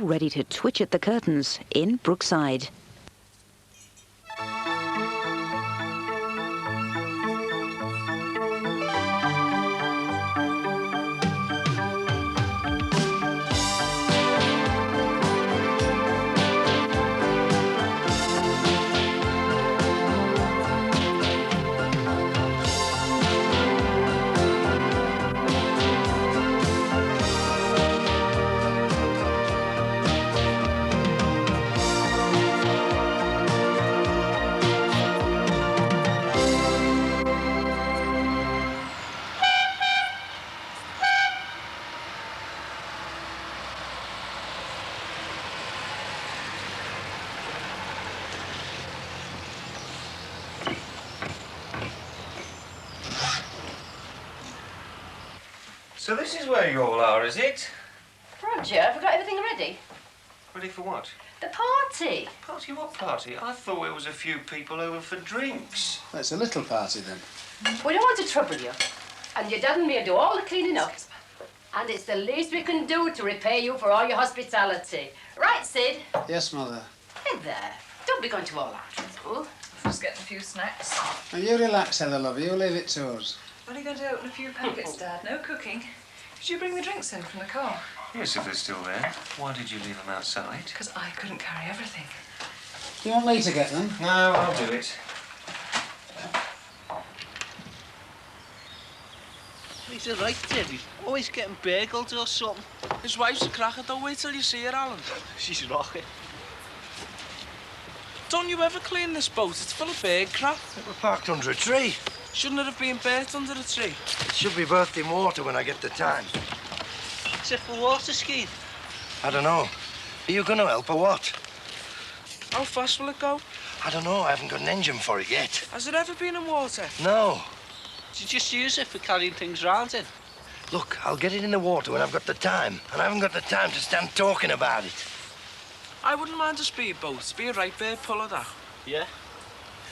ready to twitch at the curtains in Brookside. So this is where you all are, is it? Roger, have we got everything ready? Ready for what? The party. Party? What party? I thought it was a few people over for drinks. Well, it's a little party then. We don't want to trouble you. And your dad and me will do all the cleaning up. And it's the least we can do to repay you for all your hospitality. Right, Sid? Yes, Mother. Hey there. Don't be going to all that trouble. Just getting a few snacks. Now, you relax, Heather, love. You leave it to us. Only going to open a few packets, Dad. No cooking. Did you bring the drinks in from the car? Yes, if they're still there. Why did you leave them outside? Because I couldn't carry everything. Do you want me to get them? No, I'll do it. He's a right kid. He's always getting burgled or something. His wife's a cracker, though. Wait till you see her, Alan. She's rocking. Don't you ever clean this boat? It's full of bird crap. We're parked under a tree. Shouldn't it have been burnt under a tree? It should be berthed in water when I get the time. Is it for water skiing? I don't know. Are you going to help or what? How fast will it go? I don't know. I haven't got an engine for it yet. Has it ever been in water? No. Did you just use it for carrying things round in? Look, I'll get it in the water when I've got the time. And I haven't got the time to stand talking about it. I wouldn't mind a speedboat. Be a right bird puller, that. Yeah.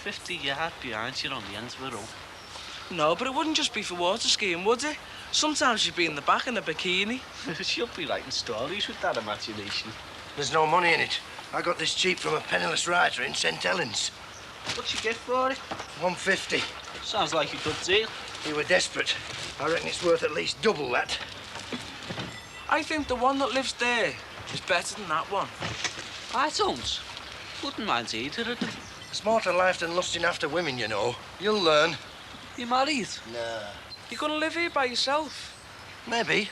50 yards behind you on the end of the rope. No, but it wouldn't just be for water skiing, would it? Sometimes you'd be in the back in a bikini. She'll be writing stories with that imagination. There's no money in it. I got this cheap from a penniless writer in St. Helens. What's your gift for it? $150. Sounds like a good deal. We were desperate. I reckon it's worth at least double that. I think the one that lives there is better than that one. I don't. Wouldn't mind either of them. There's more to life than lusting after women, you know. You'll learn. You married? Nah. You're gonna live here by yourself? Maybe.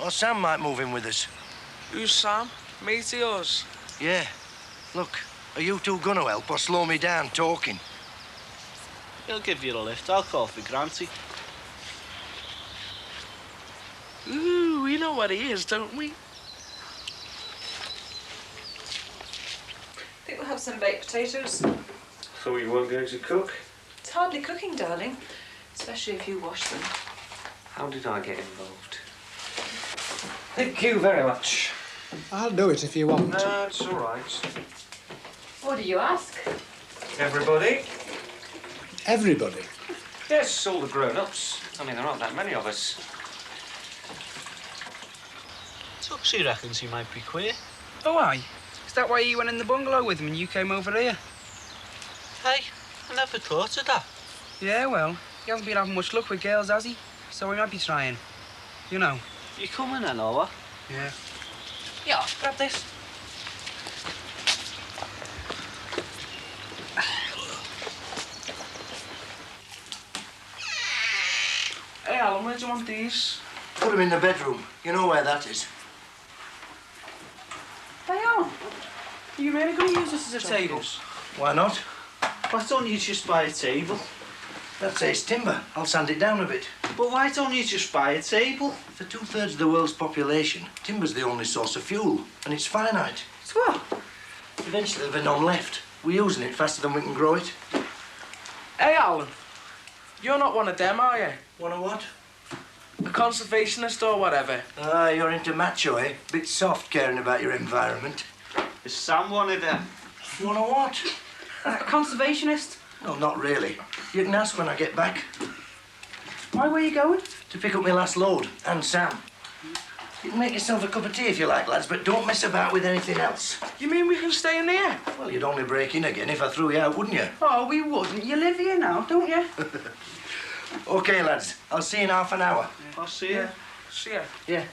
Or Sam might move in with us. Who's Sam? Mate of yours? Yeah. Look, are you two gonna help or slow me down talking? He'll give you a lift. I'll call for Granty. Ooh, we know what he is, don't we? I think we'll have some baked potatoes. Thought you weren't going to cook. It's hardly cooking, darling. Especially if you wash them. How did I get involved? Thank you very much. I'll do it if you want. No, it's all right. What do you ask? Everybody? Everybody. Yes, all the grown-ups. I mean, there aren't that many of us. Tuxie reckons he might be queer. Oh, aye. Is that why you went in the bungalow with him and you came over here? Hey, I never thought of that. Yeah, well, he hasn't been having much luck with girls, has he? So he might be trying. You know. You coming then, or what? Yeah. Yeah, grab this. Hey, Alan, where do you want these? Put them in the bedroom. You know where that is. Hey, Alan. Are you really going to use this as a table? Why not? Why don't you just buy a table? That's Ace timber. I'll sand it down a bit. But why don't you just buy a table? For 2/3 of the world's population, timber's the only source of fuel, and it's finite. It's what? Eventually there'll be none left. We're using it faster than we can grow it. Hey, Alan. You're not one of them, are you? One of what? A conservationist or whatever. Ah, you're into macho, eh? Bit soft caring about your environment. Is Sam one of them? One of what? A conservationist? No, not really. You can ask when I get back. Why, where are you going? To pick up my last load, and Sam. You can make yourself a cup of tea if you like, lads, but don't mess about with anything else. You mean we can stay in here? Well, you'd only break in again if I threw you out, wouldn't you? Oh, we wouldn't. You live here now, don't you? OK, lads. I'll see you in half an hour. I'll see you. See ya. Yeah.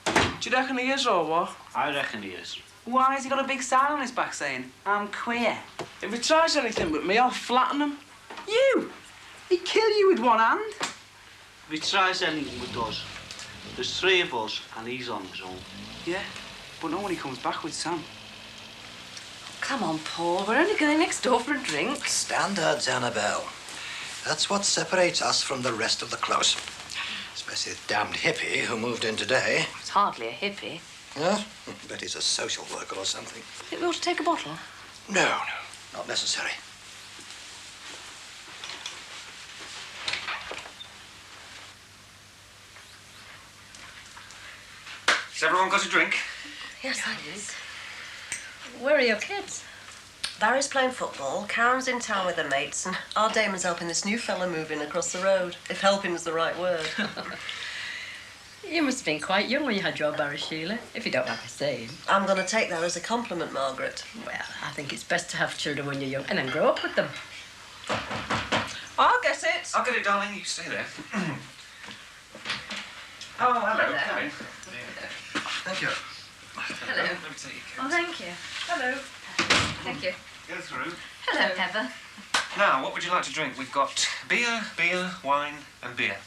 Do you reckon he is or what? I reckon he is. Why has he got a big sign on his back saying, I'm queer? If he tries anything with me, I'll flatten him. You? He'd kill you with one hand. If he tries anything with us, there's 3 of us and he's on his own. Yeah, but not when he comes back with Sam. Come on, Paul. We're only going next door for a drink. Standards, Annabelle. That's what separates us from the rest of the close. Especially the damned hippie who moved in today. It's hardly a hippie. Yeah? Bet he's a social worker or something. Think we ought to take a bottle? No, not necessary. Has everyone got a drink? Yes, thanks. Where are your kids? Barry's playing football, Karen's in town with her mates, and our Damon's helping this new fella move in across the road, if helping is the right word. You must have been quite young when you had your Barry, Sheila, if you don't like me saying. I'm going to take that as a compliment, Margaret. Well, I think it's best to have children when you're young and then grow up with them. I'll get it. I'll get it, darling. You stay there. Oh, hello there. Come in. Thank you. Hello. Let me take your Oh, coat. thank you. Hello. Thank you. Go through. Hello, Heather. Now, what would you like to drink? We've got beer, wine, and beer.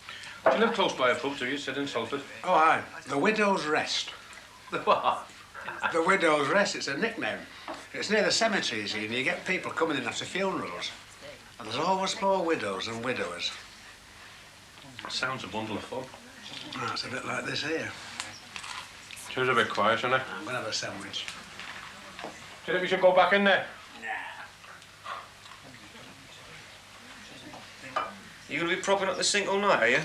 Do you live close by a pub, do you? Sit in Salford? Oh, aye. The Widow's Rest. The what? The Widow's Rest, it's a nickname. It's near the cemetery, you see, and you get people coming in after funerals. And there's always more widows than widowers. Sounds a bundle of fun. Oh, it's a bit like this here. She's a bit quiet, isn't it? I'm going to have a sandwich. Do you think we should go back in there? You going to be propping up the sink all night, are you? Do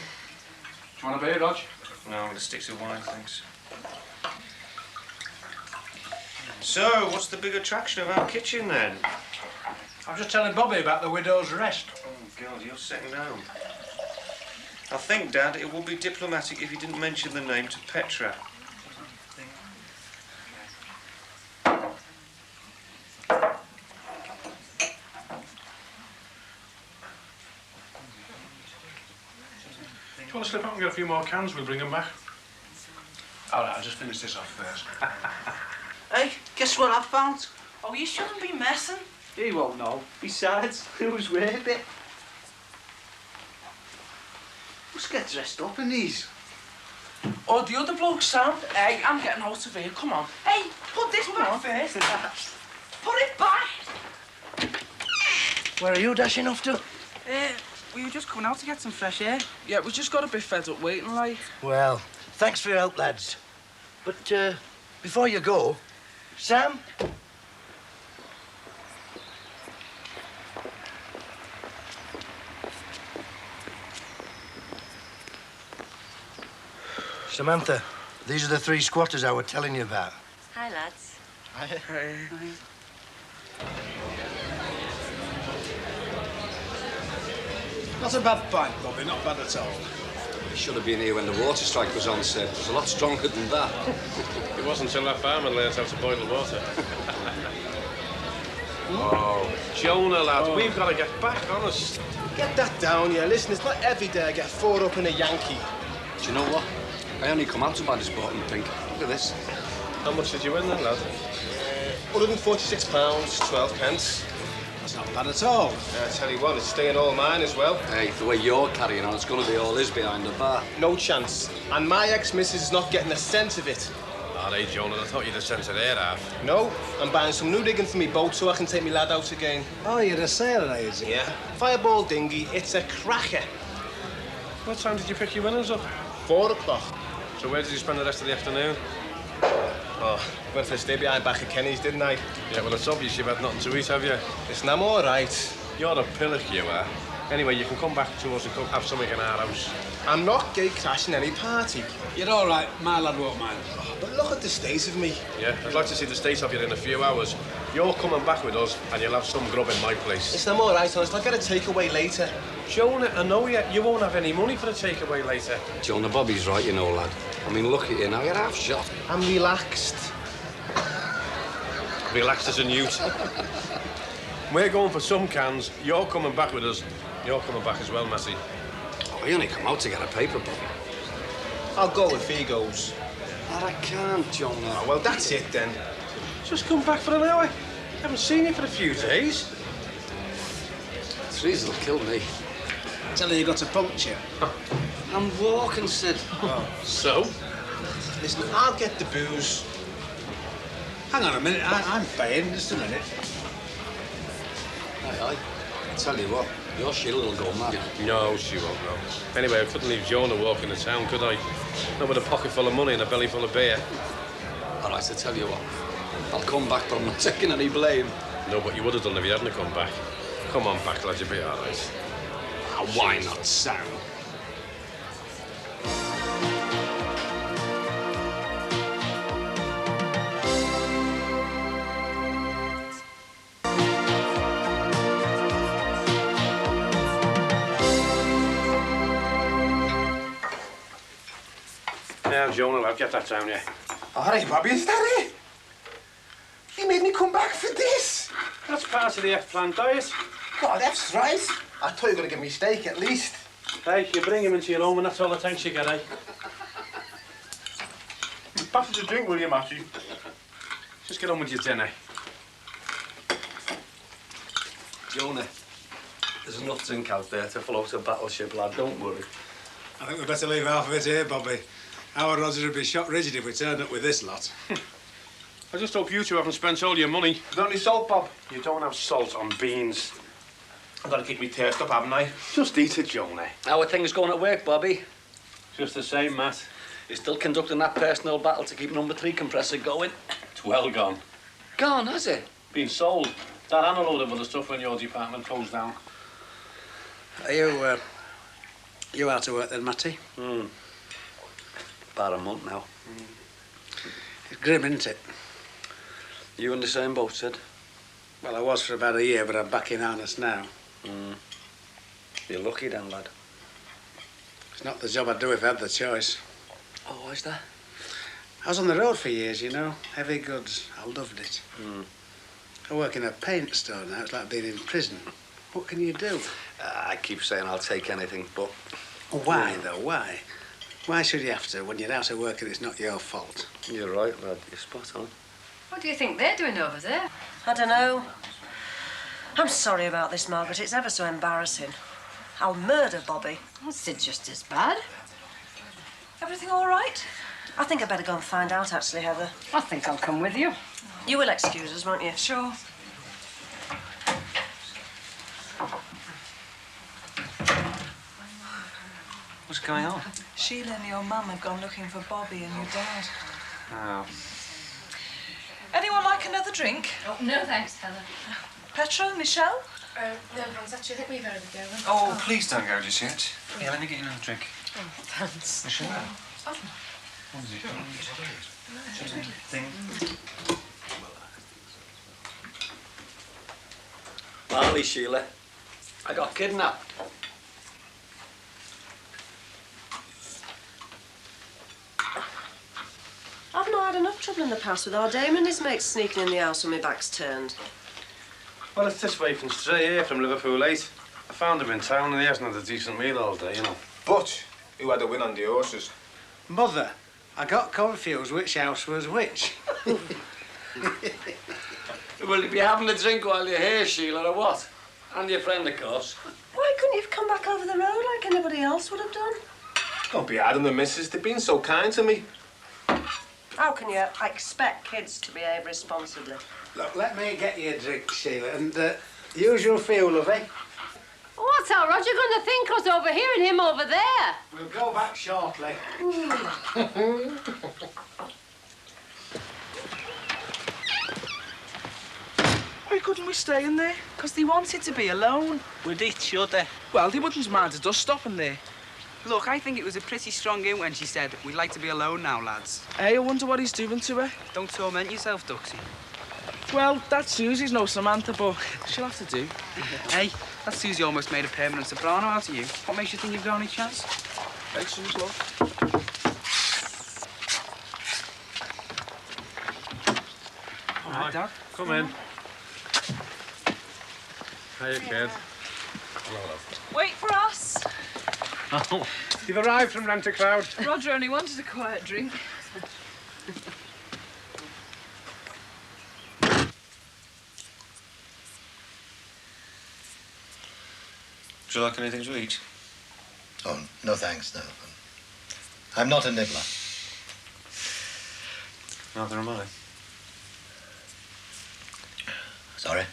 you want a beer, Rog? No, I'm going to stick to wine, thanks. So, what's the big attraction of our kitchen, then? I was just telling Bobby about the Widow's Rest. Oh, God, you're second down. I think, Dad, it would be diplomatic if you didn't mention the name to Petra. Do you want to slip out and get a few more cans? We'll bring them back. All right, I'll just finish this off first. Hey, guess what I found? Oh, you shouldn't be messing. He won't know. Besides, who's with it? Let's get dressed up in these. Oh, the other bloke, Sam. Hey, I'm getting out of here. Come on. Hey, put this back first. Put it back. Where are you dashing off to? We were just coming out to get some fresh air. Yeah, we just got a bit fed up waiting, like. Well, thanks for your help, lads. But before you go, Sam? Samantha, these are the 3 squatters I was telling you about. Hi, lads. Hey. Not a bad pint, Bobby, not bad at all. You should have been here when the water strike was on, sir. It was a lot stronger than that. It wasn't until that fireman learned how to boil the water. Oh, Jonah, lad, we've got to get back, honest. Get that down, yeah. Listen, it's not every day I get 4 up in a Yankee. Do you know what? I only come out to buy this bottle and think, look at this. How much did you win then, lad? £146, 12 pence. That's not bad at all. I tell you what, it's staying all mine as well. Hey, the way you're carrying on, it's going to be all his behind the bar. No chance. And my ex-missus is not getting a cent of it. All right, Jonah, I thought you'd have sent it there, half. No, I'm buying some new rigging for me boat so I can take me lad out again. Oh, you're a sailor, is it? Yeah. Fireball dinghy, it's a cracker. What time did you pick your winners up? 4 o'clock. So where did you spend the rest of the afternoon? Oh, went for a stay behind back at Kenny's, didn't I? Yeah, well, it's obvious you've had nothing to eat, have you? Listen, I'm all right. You're a pillock, you are. Anyway, you can come back to us and come have something in our house. I'm not gay crashing any party. You're all right. My lad won't mind. Oh, but look at the state of me. Yeah, I'd like to see the state of you in a few hours. You're coming back with us, and you'll have some grub in my place. Listen, I'm all right, honest. I'll get a takeaway later. Jonah, I know you won't have any money for the takeaway later. Jonah, Bobby's right, you know, lad. I mean, look at you now, you're half shot. I'm relaxed. Relaxed as a newt. We're going for some cans. You're coming back with us. You're coming back as well, Massey. Oh, we only come out to get a paper, Bobby. I'll go if he goes. Lad, I can't, Jonah. Oh, well, that's it then. Just come back for an hour. Haven't seen you for a few days. Threes will kill me. Tell her you got a puncture. I'm walking, Sid. Oh, so? Listen, I'll get the booze. Hang on a minute, I'm paying. Just a minute. Aye. I tell you what, your Sheila will go mad. No, she won't, no. Anyway, I couldn't leave Jonah walking to town, could I? Not with a pocket full of money and a belly full of beer. All right, I tell you what, I'll come back, but I'm not taking any blame. No, but you would have done if you hadn't come back. Come on back, lad, you'll be all right. Why not, Sam? Now, Jonah, lad, get that down, yeah. All right, Bobby, is that it? You made me come back for this? That's part of the F-plant diet. Oh, that's right. I thought you were going to give me steak at least. Hey, you bring him into your home and that's all the thanks you get, eh? Pass us a drink, will you, Matthew? Just get on with your dinner. Jonah, there's enough drink out there to float a battleship, lad, don't worry. I think we'd better leave half of it here, Bobby. Our Roger would be shot rigid if we turned up with this lot. I just hope you two haven't spent all your money. Is there any salt, Bob? You don't have salt on beans. I've got to keep me thirst up, haven't I? Just eat it, Jonah. How are things going at work, Bobby? Just the same, Matt. You're still conducting that personal battle to keep number 3 compressor going? It's well gone. Gone, has it? Been sold. That and a load of other stuff when your department closed down. Are you out of work then, Matty? About a month now. It's grim, isn't it? You in the same boat, Sid? Well, I was for about a year, but I'm back in harness now. You're lucky then, lad. It's not the job I'd do if I had the choice. Oh, why's that? I was on the road for years, you know. Heavy goods. I loved it. I work in a paint store now. It's like being in prison. What can you do? I keep saying I'll take anything, but... Why, though? Why? Why should you have to when you're out of work and it's not your fault? You're right, lad. You're spot on. What do you think they're doing over there? I don't know. I'm sorry about this, Margaret. It's ever so embarrassing. I'll murder Bobby. Well, Sid's just as bad. Everything all right? I think I'd better go and find out, actually, Heather. I think I'll come with you. You will excuse us, won't you? Sure. What's going on? Sheila and your mum have gone looking for Bobby and your dad. Oh. Anyone like another drink? Oh, no, thanks, Heather. Petro, Michelle? No, thanks. Actually, I think we've had a go. Oh, please don't go just yet. Yeah, let me get you another drink. Oh, thanks. Michelle. Oh. What is it? Thing. Marley, Sheila. I got kidnapped. I've not had enough trouble in the past with our Dame and his mates sneaking in the house when my back's turned. Well, it's this way from straight here from Liverpool 8. I found him in town and he hasn't had a decent meal all day, you know. But who had a win on the horses? Mother, I got confused which house was which. Will you be having a drink while you're here, Sheila, or what? And your friend, of course. Why couldn't you have come back over the road like anybody else would have done? Don't be hard on the missus. They've been so kind to me. How can you expect kids to behave responsibly? Look, let me get you a drink, Sheila, and use your feel, lovey. What's our Roger going to think us over here and him over there? We'll go back shortly. Why couldn't we stay in there? Because they wanted to be alone. With each other. Well, they wouldn't mind us stopping there. Look, I think it was a pretty strong hint when she said, we'd like to be alone now, lads. Hey, I wonder what he's doing to her. Don't torment yourself, Duxie. Well, that Susie's no Samantha, but she'll have to do. Hey, that Susie almost made a permanent soprano out of you. What makes you think you've got any chance? Hey, Suze, love. All right, Dad. Come in. Hiya, kid. Hello, love. Wait for us. Oh, you've arrived from Rent-A-Crowd. Roger only wanted a quiet drink. Would you like anything to eat? Oh, no thanks, no. I'm not a nibbler. Neither am I. Sorry?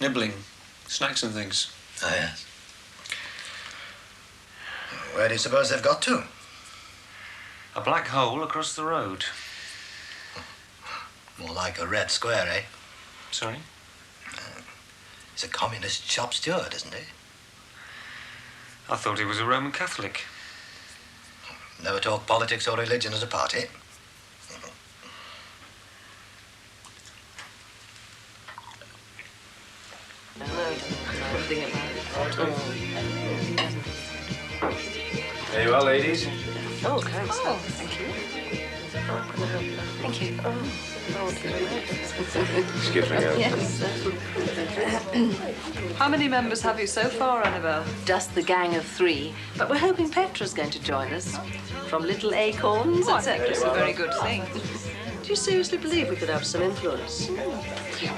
Nibbling. Snacks and things. Ah, yes. Where do you suppose they've got to? A black hole across the road. More like a red square, eh? Sorry? He's a communist shop steward, isn't he? I thought he was a Roman Catholic. Never talk politics or religion as a party. There you are, ladies. Oh, thanks. Oh, thank you. Thank you. Excuse me, girl. Yes. How many members have you so far, Annabelle? Just the gang of 3, but we're hoping Petra's going to join us. From Little Acorns, Oh, I think etc. it's a very good thing. Do you seriously believe we could have some influence?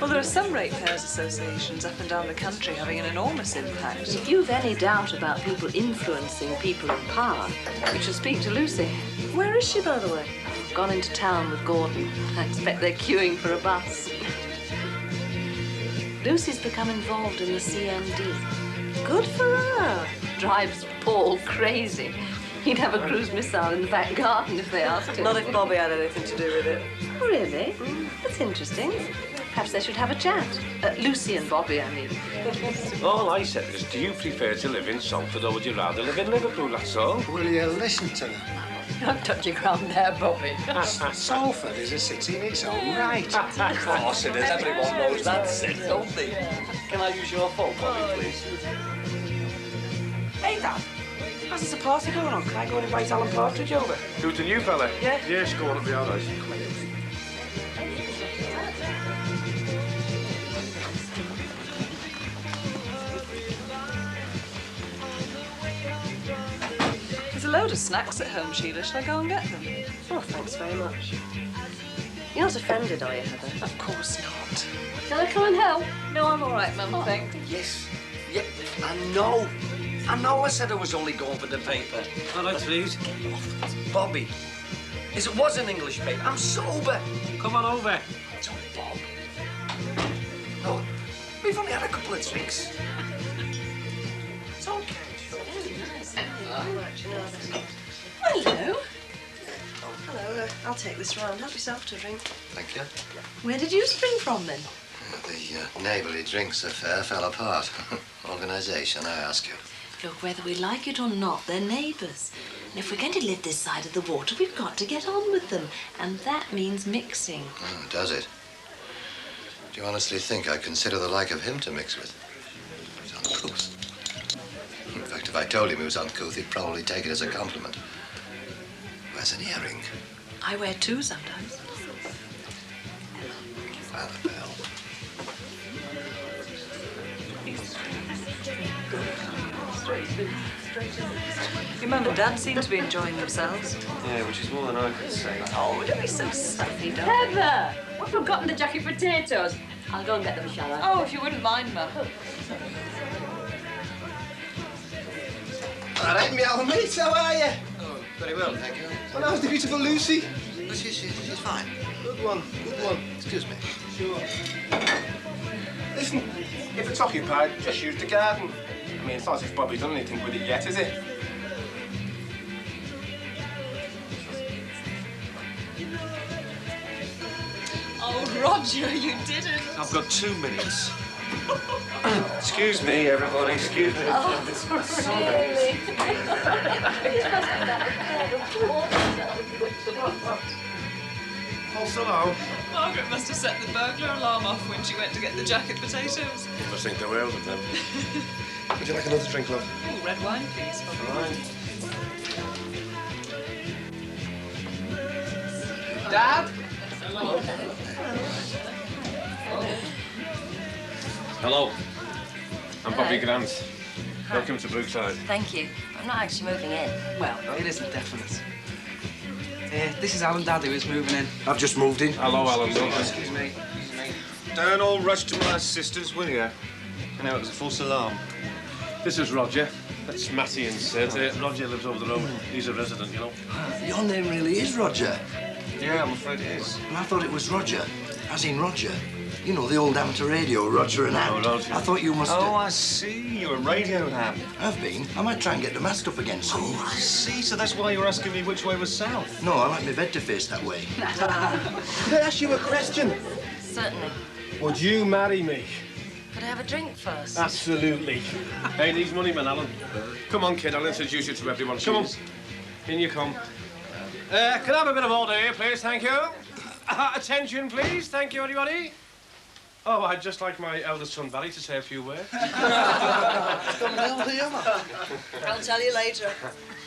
Well, there are some ratepayers associations up and down the country having an enormous impact. If you've any doubt about people influencing people in power, You should speak to Lucy. where is she, by the way? Gone into town with Gordon. I expect they're queuing for a bus. Lucy's become involved in the CMD. Good for her. Drives Paul crazy. He'd have a cruise missile in the back garden if they asked him. Not if Bobby had anything to do with it. Oh, really? That's interesting. Perhaps they should have a chat. Lucy and Bobby, I mean. All I said is, do you prefer to live in Salford or would you rather live in Liverpool, that's all? Will you listen to them? Don't touch your ground there, Bobby. Salford is a city in its own right. Of course it is. Everyone knows that's it, don't they? Can I use your phone, Bobby, please? Hey, Dad. How's this a party going on? Can I go and invite Alan Partridge over? Who's the new fella? Yeah. Yes, go on, it'll be all right. There's a load of snacks at home, Sheila. Shall I go and get them? Oh, thanks very much. You're not offended, are you, Heather? Of course not. Shall I come and help? No, I'm all right, Mum, thanks. Yes. Yep. I know. I said I was only going for the paper. All right, please. Bobby. Yes, it was an English paper. I'm sober. Come on over. It's all Bob. No, we've only had a couple of drinks. It's okay. Hello. Hello. I'll take this round. Help yourself to a drink. Thank you. Where did you spring from, then? The neighbourly drinks affair fell apart. Organisation, I ask you. Look, whether we like it or not, they're neighbours. And if we're going to live this side of the water, we've got to get on with them. And that means mixing. Oh, does it? Do you honestly think I consider the like of him to mix with? He's uncouth. In fact, if I told him he was uncouth, he'd probably take it as a compliment. Where's an earring? I wear 2 sometimes. Annabelle. Your Mum and Dad seem to be enjoying themselves. Yeah, which is more than I could say. Oh, don't be so stuffy, don't Heather! I've forgotten the jacket potatoes. I'll go and get them, shall I? Oh, if you wouldn't mind, Mum. All right, me old mate, how are you? Oh, very well, thank you. Well, how's the beautiful Lucy? She's fine. Good one, good one. Excuse me. Sure. Listen, if it's occupied, just use the garden. I mean, it's not as if Bobby's done anything with it yet, is it? Oh, Roger, you didn't. I've got 2 minutes. Excuse me, everybody, excuse me. Really? false alarm. Margaret must have set the burglar alarm off when she went to get the jacket potatoes. You must think the world of them. Would you like another drink, love? Ooh, red wine, please. Fine. Dad? Hello. I'm Bobby Grant. Welcome to Brookside. Thank you. I'm not actually moving in. Well, it isn't definite. This is Alan, Dad, who is moving in. I've just moved in. Hello, Alan. Excuse me. Don't all rush to my assistance, will you? I know it was a false alarm. This is Roger. That's Matty and Sid. Roger lives over the road. He's a resident, you know. Your name really is Roger. Yeah, I'm afraid it is. And I thought it was Roger, as in Roger. You know, the old amateur radio, Roger and Ant. Oh, Roger. I thought you must... Oh, I see. You're a radio ham. I've been. I might try and get the mast up again soon. Oh, I see. So that's why you're asking me which way was south. No, I like my bed to face that way. Can I ask you a question? Certainly. Would you marry me? Could I have a drink first? Absolutely. Hey, these money men, Alan. Come on, kid. I'll introduce you to everyone. Come on. In you come. Can I have a bit of order here, please? Thank you. Attention, please. Thank you, everybody. Oh, I'd just like my eldest son, Barry, to say a few words. I'll tell you later.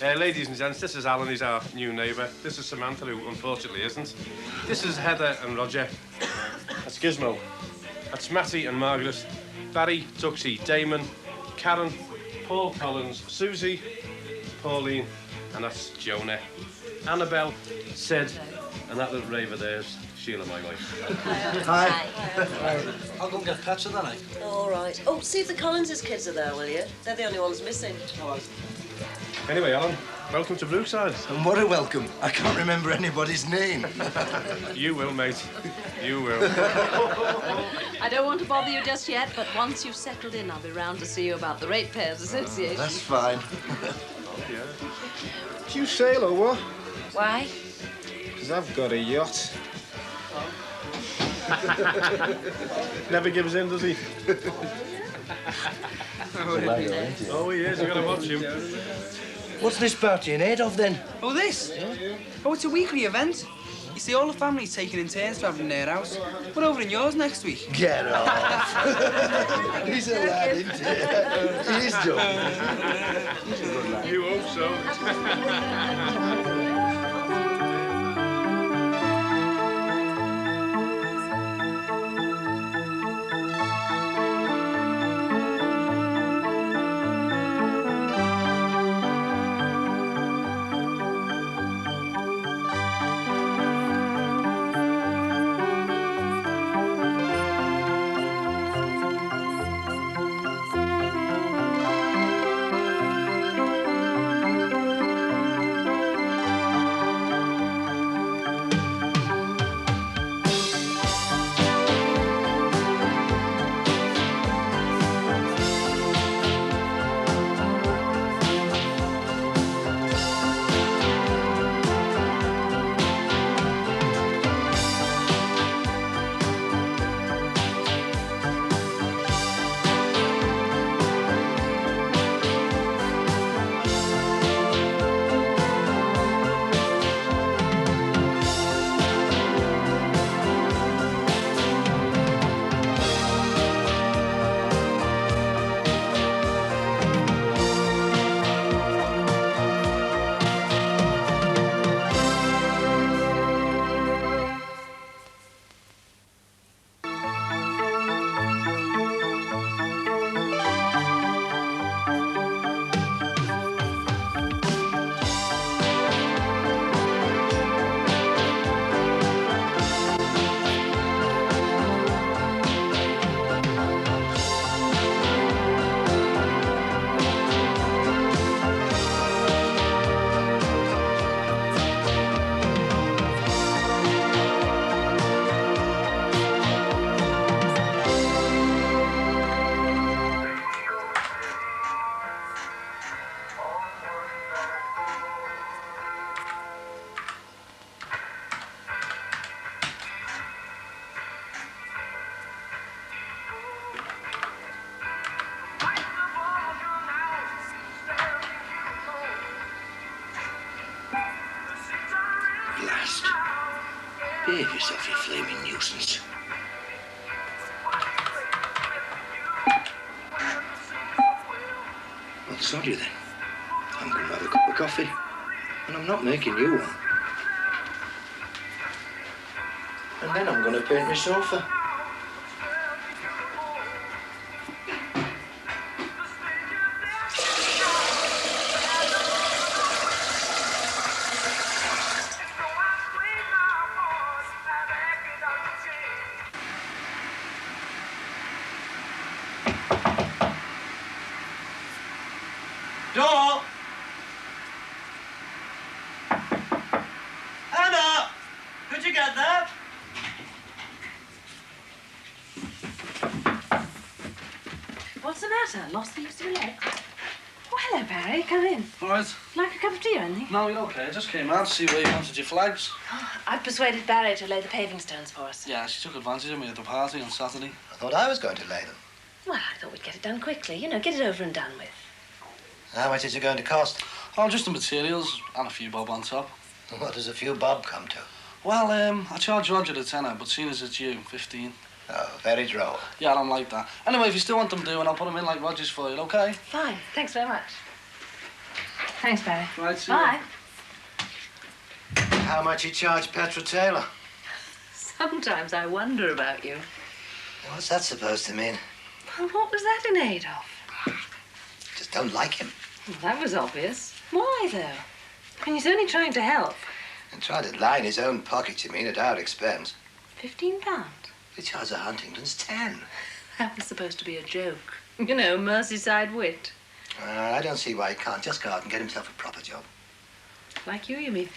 Ladies and gents, this is Alan. He's our new neighbour. This is Samantha, who unfortunately isn't. This is Heather and Roger. That's Gizmo. That's Matty and Margaret. Barry, Tuxie, Damon, Karen, Paul Collins, Susie, Pauline, and that's Jonah. Annabelle, Sid, and that little raver there's Sheila, my wife. Hi. I'll go and get Patsy then, eh? All right. Oh, see if the Collins' kids are there, will you? They're the only ones missing. All right. Anyway, Alan, welcome to Brookside. And what a welcome. I can't remember anybody's name. You will, mate. You will. I don't want to bother you just yet, but once you've settled in, I'll be round to see you about the Ratepayers Association. That's fine. Yeah. Do you sail or what? Why? Because I've got a yacht. Never gives in, does he? Oh, he is. You've got to watch him. What's this party in aid of, then? Oh, this? Oh, it's a weekly event. You see, all the family's taking in turns travelling their house. We're over in yours next week. Get off. He's a lad, isn't he? He's joking. He's a good lad. You hope so. Behave yourself, you flaming nuisance. Well, sod you then. I'm going to have a cup of coffee. And I'm not making you one. And then I'm going to paint my sofa. Door! Anna! Could you get that? What's the matter? Lost the use of your leg? Oh, hello, Barry. Come in. All right. Like a cup of tea or anything? No, you're okay. I just came out to see where you wanted your flags. Oh, I've persuaded Barry to lay the paving stones for us. Yeah, she took advantage of me at the party on Saturday. I thought I was going to lay them. Well, I thought we'd get it done quickly. You know, get it over and done with. How much is it going to cost? Oh, just the materials and a few bob on top. What does a few bob come to? Well, I charge Roger the tenner, but seeing as it's you, 15. Oh, very droll. Yeah, I don't like that. Anyway, if you still want them doing, I'll put them in like Roger's for you, okay? Fine. Thanks very much. Thanks, Barry. Right, see you. Bye. How much you charge Petra Taylor? Sometimes I wonder about you. What's that supposed to mean? Well, what was that in aid of? Just don't like him. Well, that was obvious. Why, though? I mean, he's only trying to help. And try to line his own pockets, you mean, at our expense. £15? He charges the Huntingtons 10. That was supposed to be a joke. You know, Merseyside wit. I don't see why he can't just go out and get himself a proper job. Like you mean?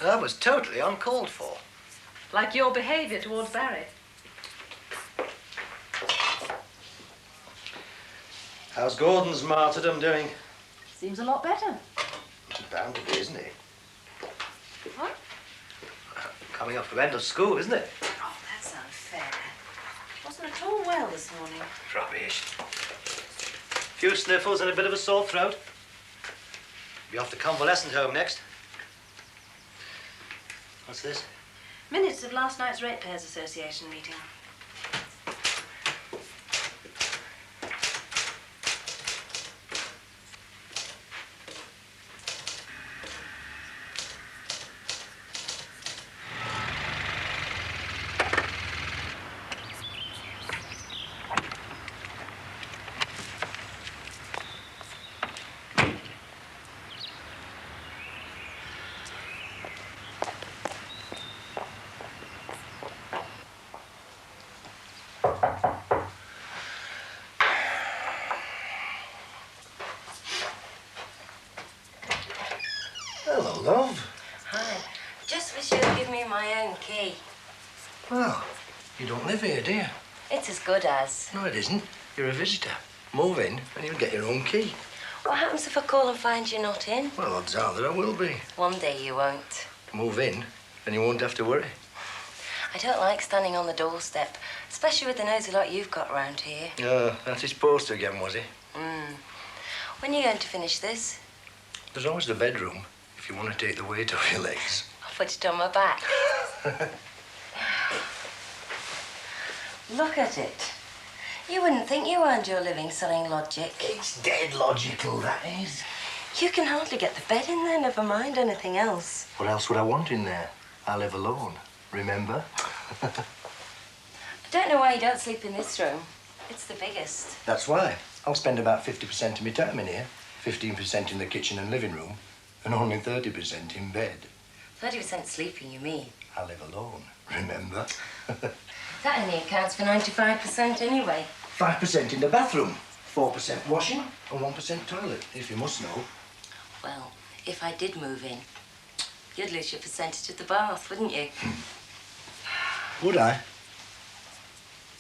That was totally uncalled for. Like your behaviour towards Barry. How's Gordon's martyrdom doing? Seems a lot better. It's bound to be, isn't he? What? Coming up from end of school, isn't it? Oh, that's unfair. Wasn't at all well this morning. Rubbish. Few sniffles and a bit of a sore throat. Be off to convalescent home next. What's this? Minutes of last night's Ratepayers Association meeting. Hello, love. Hi. Just wish you'd give me my own key. Well, you don't live here, do you? It's as good as. No, it isn't. You're a visitor. Move in and you'll get your own key. What happens if I call and find you're not in? Well, odds are that I will be. One day you won't. Move in and you won't have to worry. I don't like standing on the doorstep, especially with the nosy lot you've got round here. That's his poster again, was he? When are you going to finish this? There's always the bedroom, if you want to take the weight off your legs. I'll put it on my back. Look at it. You wouldn't think you earned your living selling logic. It's dead logical, that is. You can hardly get the bed in there, never mind anything else. What else would I want in there? I live alone, remember? I don't know why you don't sleep in this room. It's the biggest. That's why. I'll spend about 50% of my time in here. 15% in the kitchen and living room, and only 30% in bed. 30% sleeping, you mean? I live alone, remember? That only accounts for 95% anyway. 5% in the bathroom, 4% washing, and 1% toilet, if you must know. Well, if I did move in, you'd lose your percentage of the bath, wouldn't you? Would I?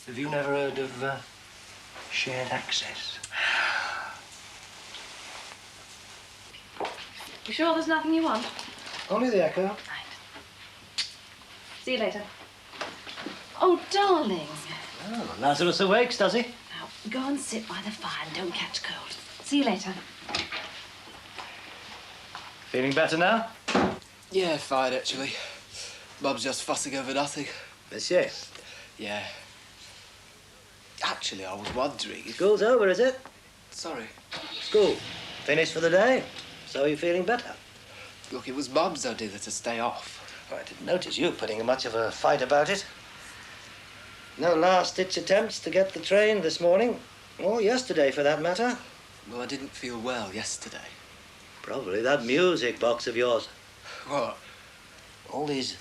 Have you never heard of shared access? You sure there's nothing you want? Only the echo. Right. See you later. Oh, darling. Oh, Lazarus awakes, does he? Now, go and sit by the fire and don't catch cold. See you later. Feeling better now? Yeah, fine, actually. Mum's just fussing over nothing. Monsieur. Yeah. Actually, I was wondering if... School's over, is it? Sorry. School. Finished for the day? So you're feeling better? Look, it was Mum's idea to stay off. I didn't notice you putting much of a fight about it. No last-ditch attempts to get the train this morning, or yesterday for that matter. Well, I didn't feel well yesterday. Probably that music box of yours. What? All these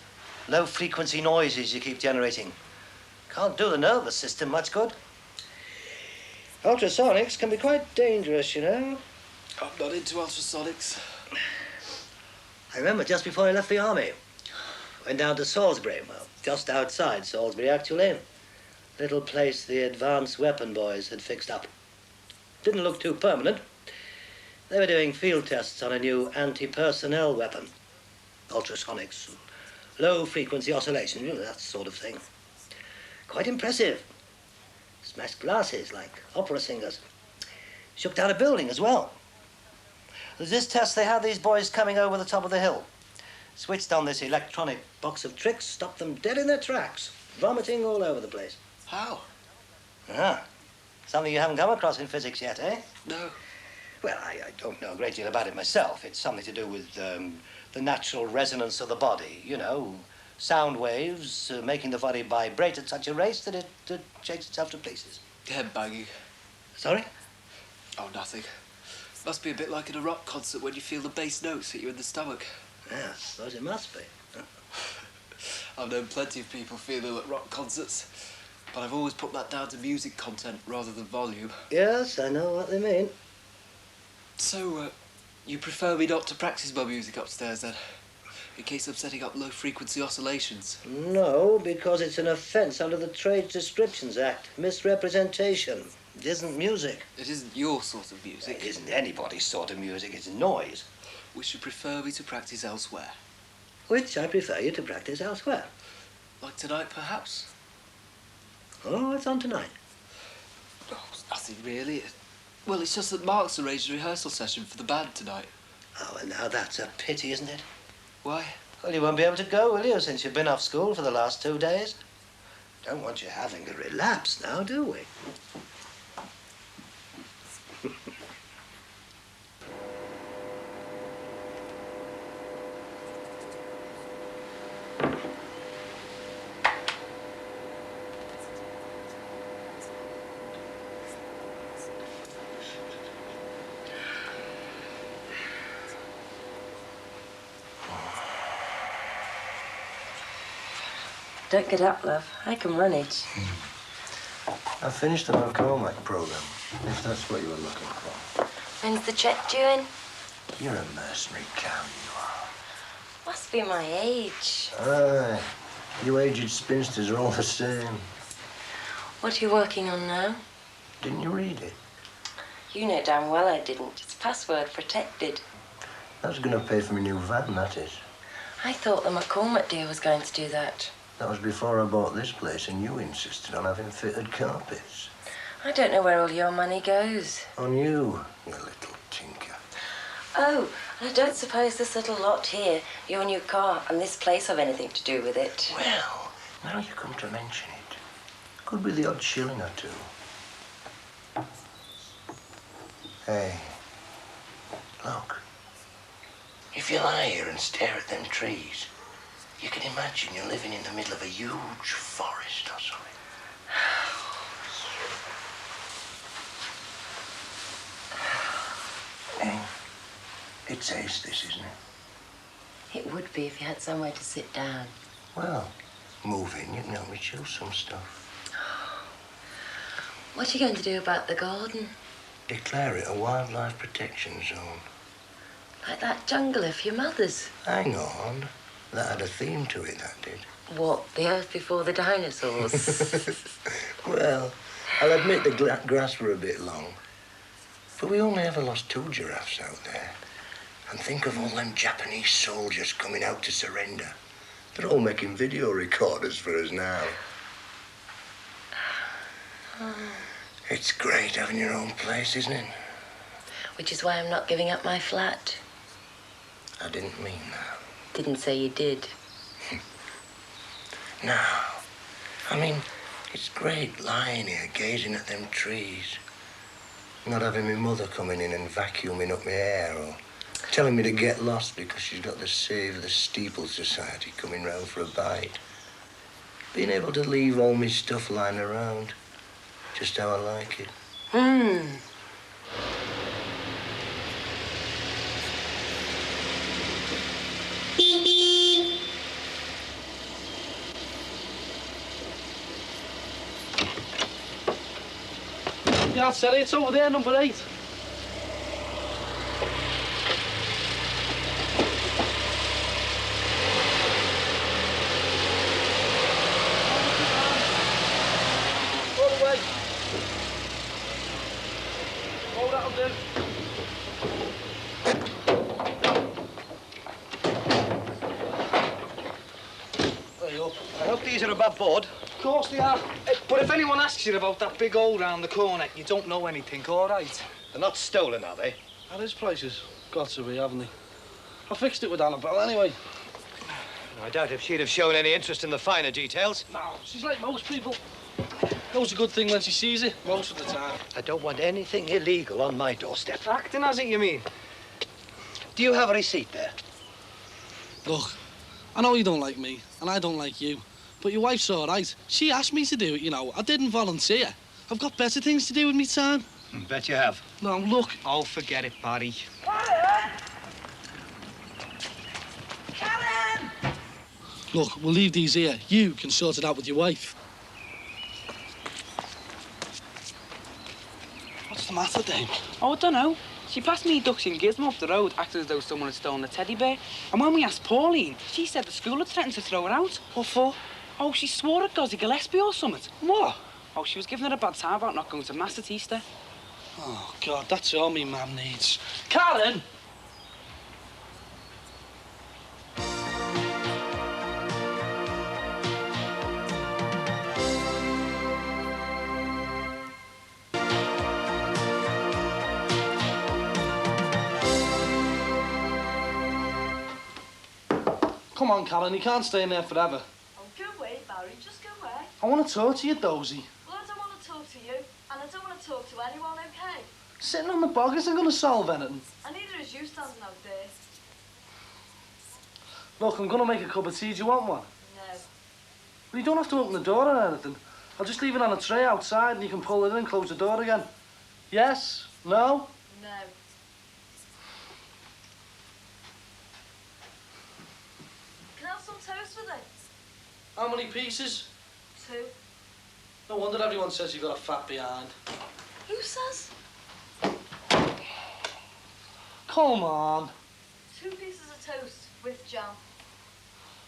low-frequency noises you keep generating. Can't do the nervous system much good. Ultrasonics can be quite dangerous, you know. I'm not into ultrasonics. I remember just before I left the army. Went down to Salisbury, well, just outside Salisbury, actually. Little place the advanced weapon boys had fixed up. Didn't look too permanent. They were doing field tests on a new anti-personnel weapon. Ultrasonics, low-frequency oscillation, you know, that sort of thing. Quite impressive. Smashed glasses like opera singers. Shook down a building as well. There's this test they had these boys coming over the top of the hill. Switched on this electronic box of tricks, stopped them dead in their tracks, vomiting all over the place. How? Ah, something you haven't come across in physics yet, eh? No. Well, I don't know a great deal about it myself. It's something to do with the natural resonance of the body, you know, sound waves making the body vibrate at such a rate that it shakes itself to pieces. Head banging. Sorry? Oh, nothing. Must be a bit like in a rock concert when you feel the bass notes hit you in the stomach. Yeah, I suppose it must be. I've known plenty of people feel ill at rock concerts, but I've always put that down to music content rather than volume. Yes, I know what they mean. So, you prefer me not to practice my music upstairs, then? In case I'm setting up low-frequency oscillations? No, because it's an offence under the Trade Descriptions Act. Misrepresentation. It isn't music. It isn't your sort of music. It isn't anybody's sort of music. It's noise. Which you prefer me to practice elsewhere? Which I prefer you to practice elsewhere. Like tonight, perhaps? Oh, what's on tonight? Oh, nothing really. Well, it's just that Mark's arranged a rehearsal session for the band tonight. Oh, and now that's a pity, isn't it? Why? Well, you won't be able to go, will you, since you've been off school for the last 2 days? Don't want you having a relapse now, do we? Don't get up, love. I can manage. I finished the McCormack program, if that's what you were looking for. When's the check due in? You're a mercenary cow, you are. Must be my age. Aye. You aged spinsters are all the same. What are you working on now? Didn't you read it? You know damn well I didn't. It's password protected. That's going to pay for my new van, that is. I thought the McCormack deal was going to do that. That was before I bought this place and you insisted on having fitted carpets. I don't know where all your money goes. On you, you little tinker. Oh, and I don't suppose this little lot here, your new car, and this place have anything to do with it. Well, now you come to mention it, could be the odd shilling or two. Hey, look. If you lie here and stare at them trees, you can imagine you're living in the middle of a huge forest or something. Hey, it's ace, this, isn't it? It would be if you had somewhere to sit down. Well, move in, you can help me chill some stuff. What are you going to do about the garden? Declare it a wildlife protection zone. Like that jungle of your mother's. Hang on. That had a theme to it, that did. What, the earth before the dinosaurs? Well, I'll admit the grass were a bit long. But we only ever lost 2 giraffes out there. And think of all them Japanese soldiers coming out to surrender. They're all making video recorders for us now. It's great having your own place, isn't it? Which is why I'm not giving up my flat. I didn't mean that. Didn't say you did. No. I mean, it's great lying here gazing at them trees. Not having my mother coming in and vacuuming up my hair or telling me to get lost because she's got the Save the Steeple Society coming round for a bite. Being able to leave all my stuff lying around, just how I like it. Yeah, Sally, it's over there, number 8. All the way. Oh, that'll do. There you go. I hope these are above board. Of course they are. But if anyone asks you about that big hole round the corner, you don't know anything, all right? They're not stolen, are they? That is places. Got to be, haven't they? I fixed it with Annabelle anyway. I doubt if she'd have shown any interest in the finer details. No, she's like most people. Knows a good thing when she sees it, most of the time. I don't want anything illegal on my doorstep. Acting as it, you mean? Do you have a receipt there? Look, I know you don't like me, and I don't like you. But your wife's all right. She asked me to do it, you know. I didn't volunteer. I've got better things to do with me time. Bet you have. No, look. Oh, forget it, Barry. Look, we'll leave these here. You can sort it out with your wife. What's the matter, Dame? Oh, I don't know. She passed me Duxie and Gizmo up the road, acting as though someone had stolen a teddy bear. And when we asked Pauline, she said the school had threatened to throw her out. What for? Oh, she swore at Gozzie Gillespie or something. What? Oh, she was giving her a bad time about not going to Mass at Easter. Oh, God, that's all me mum needs. Karen! Come on, Karen, you can't stay in there forever. Oh, go away, Barry, just go away. I want to talk to you, Dozy. Well, I don't want to talk to you, and I don't want to talk to anyone, okay? Sitting on the bog isn't going to solve anything. And neither is you standing out there. Look, I'm going to make a cup of tea. Do you want one? No. Well, you don't have to open the door or anything. I'll just leave it on a tray outside and you can pull it in and close the door again. Yes? No? No. Can I have some toast with it? How many pieces? 2. No wonder everyone says you've got a fat behind. Who says? Come on. 2 pieces of toast with jam.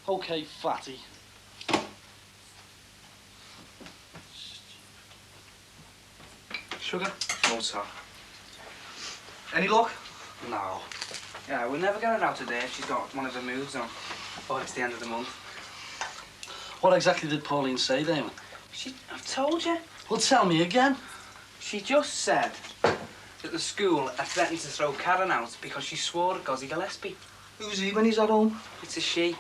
OK, fatty. Sugar? No, sir. Any luck? No. Yeah, we'll never get her out today if she's got one of her moves on. Or it's the end of the month. What exactly did Pauline say, Damon? I've told you. Well, tell me again. She just said that the school had threatened to throw Karen out because she swore at Gozzie Gillespie. Who's he when he's at home? It's a she.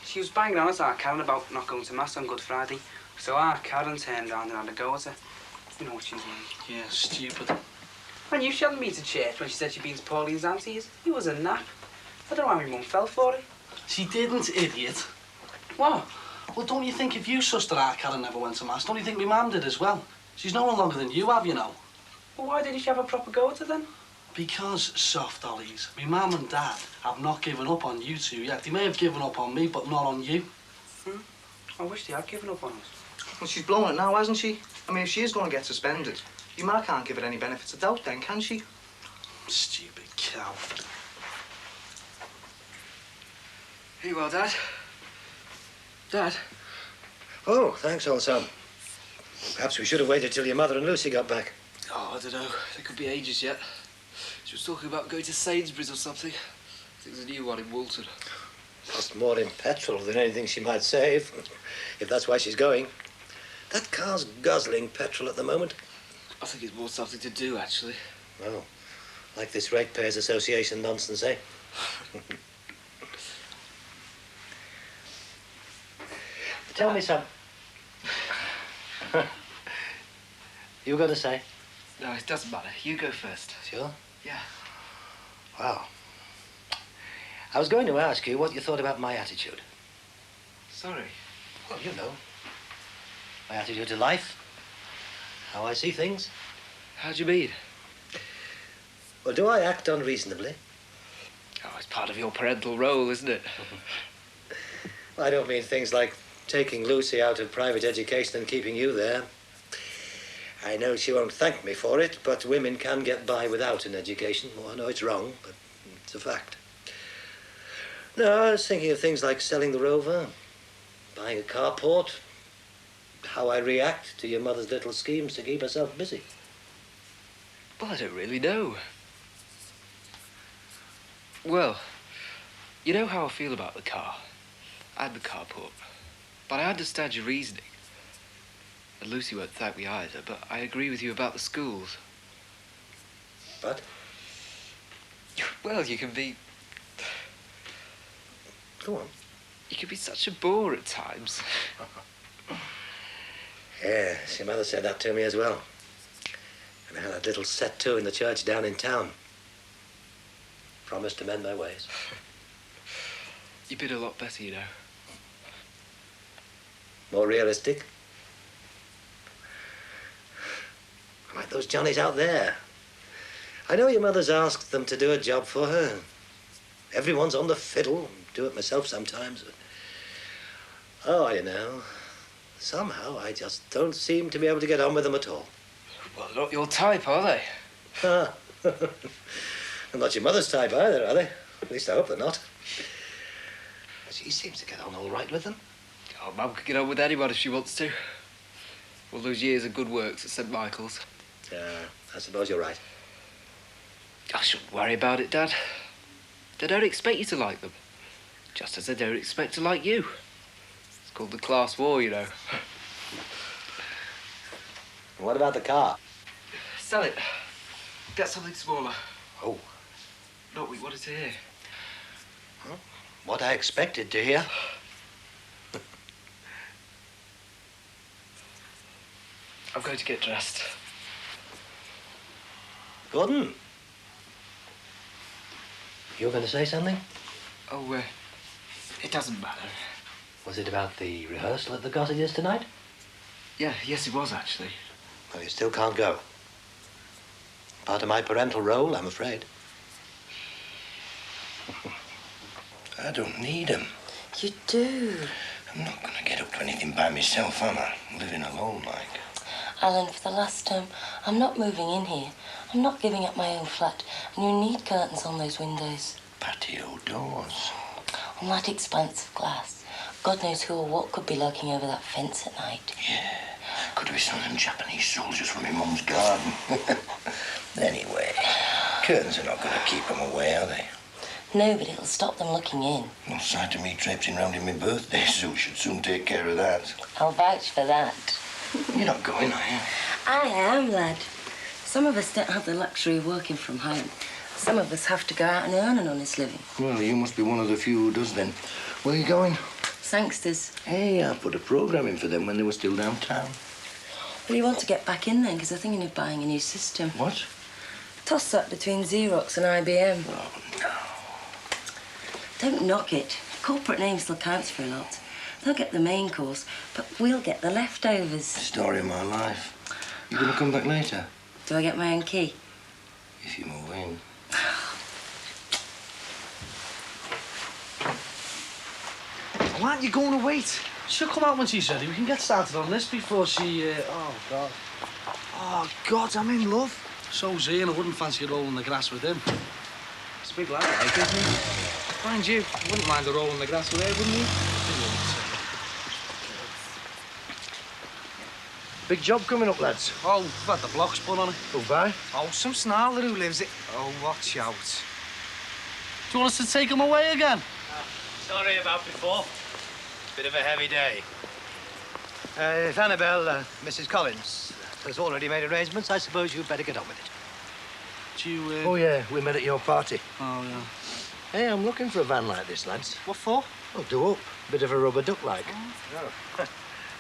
She was banging on at our Karen about not going to Mass on Good Friday. So our Karen turned around and had a go at her. You know what she's like. Yeah, stupid. And you shouldn't me to church when she said she'd been to Pauline's auntie's. It was a nap. I don't know why my mum fell for it. She didn't, idiot. What? Well, don't you think if you sussed that our Karen never went to Mass, don't you think my mum did as well? She's no one longer than you have, you know. Well, why didn't she have a proper go at her then? Because, soft dollies, my mum and dad have not given up on you two yet. They may have given up on me, but not on you. I wish they had given up on us. Well, she's blown it now, hasn't she? I mean, if she is going to get suspended, your ma can't give it any benefits of doubt then, can she? Stupid cow. Here you are, Dad. Dad? Oh, thanks, old son. Perhaps we should have waited till your mother and Lucy got back. Oh, I don't know. It could be ages yet. She was talking about going to Sainsbury's or something. I think there's a new one in Walton. Cost more in petrol than anything she might save, if that's why she's going. That car's guzzling petrol at the moment. I think it's more something to do, actually. Oh, like this Ratepayers Association nonsense, eh? Tell me something. You got to say? No, it doesn't matter. You go first. Sure? Yeah. Well, I was going to ask you what you thought about my attitude. Sorry. Well, you know. My attitude to life. How I see things. How do you mean? Well, do I act unreasonably? Oh, it's part of your parental role, isn't it? Well, I don't mean things like taking Lucy out of private education and keeping you there. I know she won't thank me for it, but women can get by without an education. Well, I know it's wrong, but it's a fact. No, I was thinking of things like selling the Rover, buying a carport, how I react to your mother's little schemes to keep herself busy. Well, I don't really know. Well, you know how I feel about the car and the carport, but I understand your reasoning. And Lucy won't thank me either, but I agree with you about the schools. But? Well, you can be... Go on. You can be such a bore at times. Yes, your mother said that to me as well. And I had that little set to in the church down in town. Promised to mend my ways. You've been a lot better, you know. More realistic. Like those Johnnies out there. I know your mother's asked them to do a job for her. Everyone's on the fiddle. Do it myself sometimes. Oh, you know. Somehow I just don't seem to be able to get on with them at all. Well, they're not your type, are they? Ah. And not your mother's type either, are they? At least I hope they're not. She seems to get on all right with them. Oh, Mum can get on with anyone if she wants to. All those years of good works at St. Michael's. I suppose you're right. I shouldn't worry about it, Dad. They don't expect you to like them. Just as they don't expect to like you. It's called the class war, you know. What about the car? Sell it. Get something smaller. Oh. Not what you wanted to hear. Huh? What I expected to hear. I'm going to get dressed. Gordon? You were going to say something? Oh, it doesn't matter. Was it about the rehearsal at the Cottages tonight? Yeah, yes, it was, actually. Well, you still can't go. Part of my parental role, I'm afraid. I don't need him. You do. I'm not going to get up to anything by myself, am I? Living alone, like. Alan, for the last time, I'm not moving in here. I'm not giving up my own flat, and you need curtains on those windows. Patio doors. On that expanse of glass. God knows who or what could be lurking over that fence at night. Yeah, could be some of them Japanese soldiers from my mum's garden. Anyway, curtains are not going to keep them away, are they? No, but it'll stop them looking in. No sight of me traipsing round in my birthday suit should soon take care of that. I'll vouch for that. You're not going, are you? I am, lad. Some of us don't have the luxury of working from home. Some of us have to go out and earn an honest living. Well, you must be one of the few who does then. Where are you going? Sangsters. Hey, I put a programme in for them when they were still downtown. Well, you want to get back in then, because they're thinking of buying a new system. What? Toss-up between Xerox and IBM. Oh, no. Don't knock it. Corporate name still counts for a lot. They'll get the main course, but we'll get the leftovers. Story of my life. You gonna come back later? Do I get my own key? If you move in. Why aren't you going to wait? She'll come out when she's ready. We can get started on this before she... Oh, God. Oh, God, I'm in love. So's he, and I wouldn't fancy a roll in the grass with him. It's a big lad, like, isn't he? Mind you, I wouldn't mind a roll in the grass with her, wouldn't you? Big job coming up, lads. Oh, we've had the blocks put on it. Go by. Oh, some snarler who lives it. Oh, watch out. Do you want us to take him away again? Sorry about before. Bit of a heavy day. If Annabelle, Mrs. Collins, has already made arrangements, I suppose you'd better get on with it. Do you, Oh, yeah, we met at your party. Oh, yeah. Hey, I'm looking for a van like this, lads. What for? I'll do up. Bit of a rubber duck like.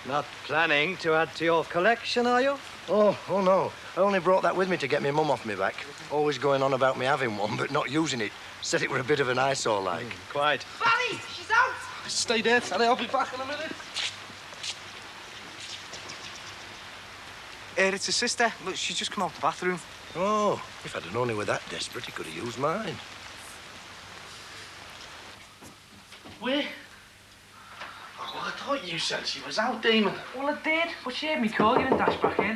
Not planning to add to your collection, are you? Oh, no. I only brought that with me to get my mum off me back. Always going on about me having one, but not using it. Said it were a bit of an eyesore, like. Quite. Barry, she's out! Stay there, Sally. I'll be back in a minute. It's her sister. Look, she's just come out the bathroom. Oh, if I'd have known he were that desperate, he could have used mine. Where? Oh, well, I thought you said she was out, Damon. Well, I did, but she heard me call you and dashed back in.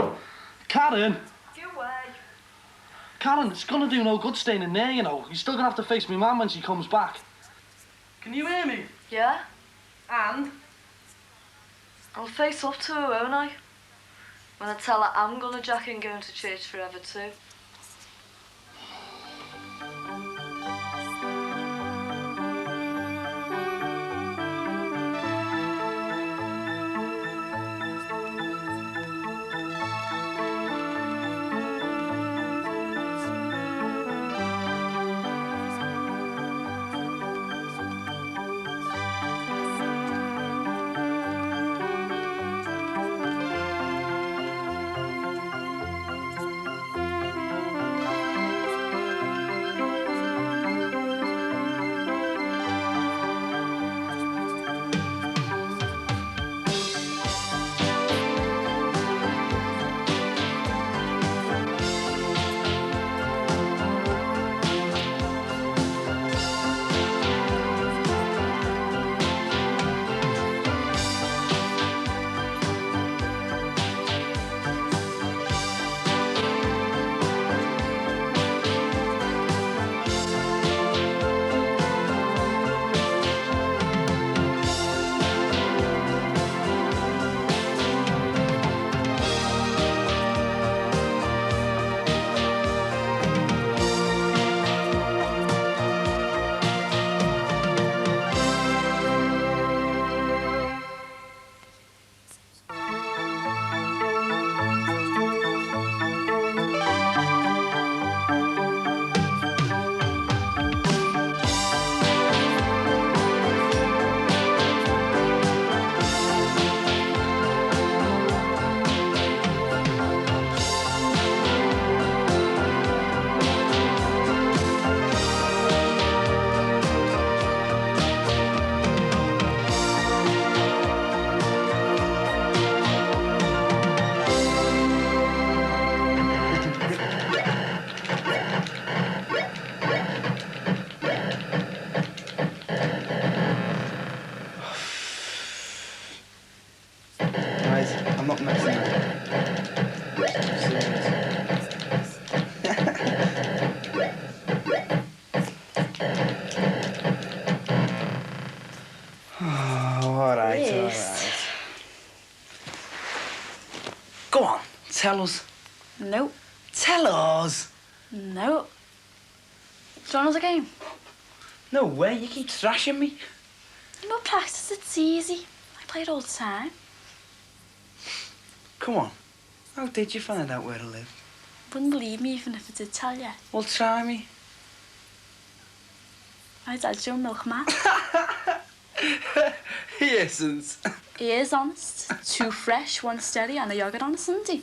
Karen! Go away. Karen, it's gonna do no good staying in there, you know. You're still gonna have to face me mum when she comes back. Can you hear me? Yeah? And? I'll face up to her, won't I? When I tell her I'm gonna jack and going to church forever too. I'm not messing with it. All right. Go on, tell us. Nope. Tell us. No. Join us a game. No way, you keep thrashing me. No practice, it's easy. I play it all the time. Come on. How did you find out where to live? Wouldn't believe me even if I did tell you. Well, try me. My dad's your milkman. He isn't. He is honest. 2 fresh, 1 steady, and a yogurt on a Sunday.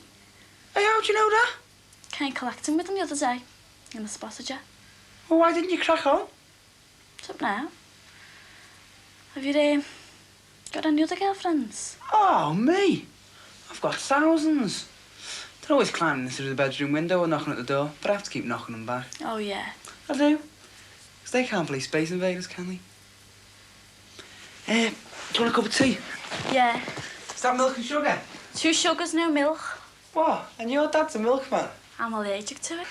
Hey, how'd you know that? Came collecting with him the other day, and I spotted you. Well, why didn't you crack on? What's up now? Have you got any other girlfriends? Oh, me? I've got thousands. They're always climbing through the bedroom window or knocking at the door, but I have to keep knocking them back. Oh, yeah. I do. Because they can't play Space Invaders, can they? Do you want a cup of tea? Yeah. Is that milk and sugar? 2 sugars, no milk. What? And your dad's a milkman? I'm allergic to it.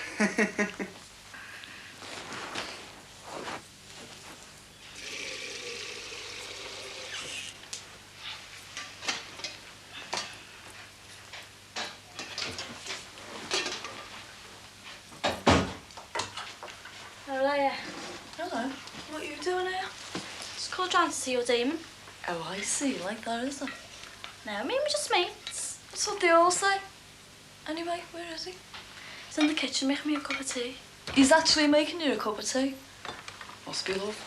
Hello. What are you doing here? Just called round to see your Damon. Oh, I see. Like that, is it? No, I mean, we're just mates. That's what they all say. Anyway, where is he? He's in the kitchen making me a cup of tea. He's actually making you a cup of tea. Must be love.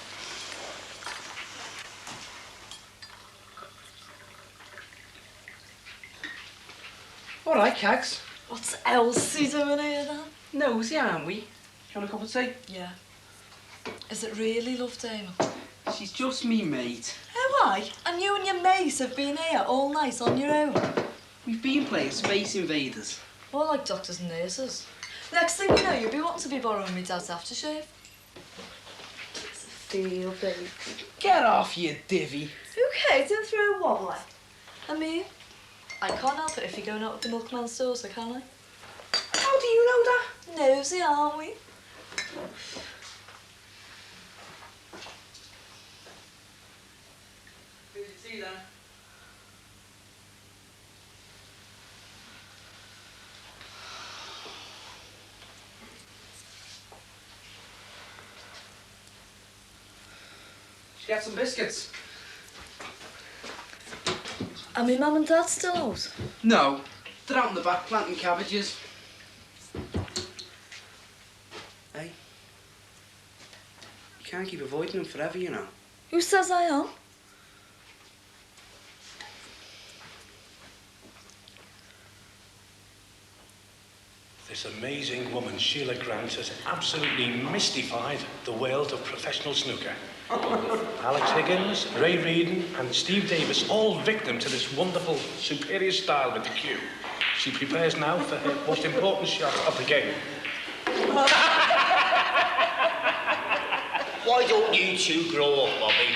All right, Cags. What's Elsie doing here then? Nosy, aren't we? Do you want a cup of tea? Yeah. Is it really love, Damon? She's just me mate. Oh, aye. And you and your mate have been here all night on your own? We've been playing Space Invaders. More like doctors and nurses. Next thing you know, you'll be wanting to be borrowing me dad's aftershave. It's a feel, baby. Get off, you divvy. Okay, don't throw a wobbler. I mean, I can't help it if you're going out with the milkman's daughter, can I? How do you know that? Nosy, aren't we? Who did you see then? She got some biscuits. Are my mum and dad still out? No, they're out in the back planting cabbages. Hey, you can't keep avoiding them forever, you know. Who says I am? This amazing woman, Sheila Grant, has absolutely mystified the world of professional snooker. Alex Higgins, Ray Reardon and Steve Davis, all victim to this wonderful, superior style with the cue. She prepares now for her most important shot of the game. Why don't you two grow up, Bobby,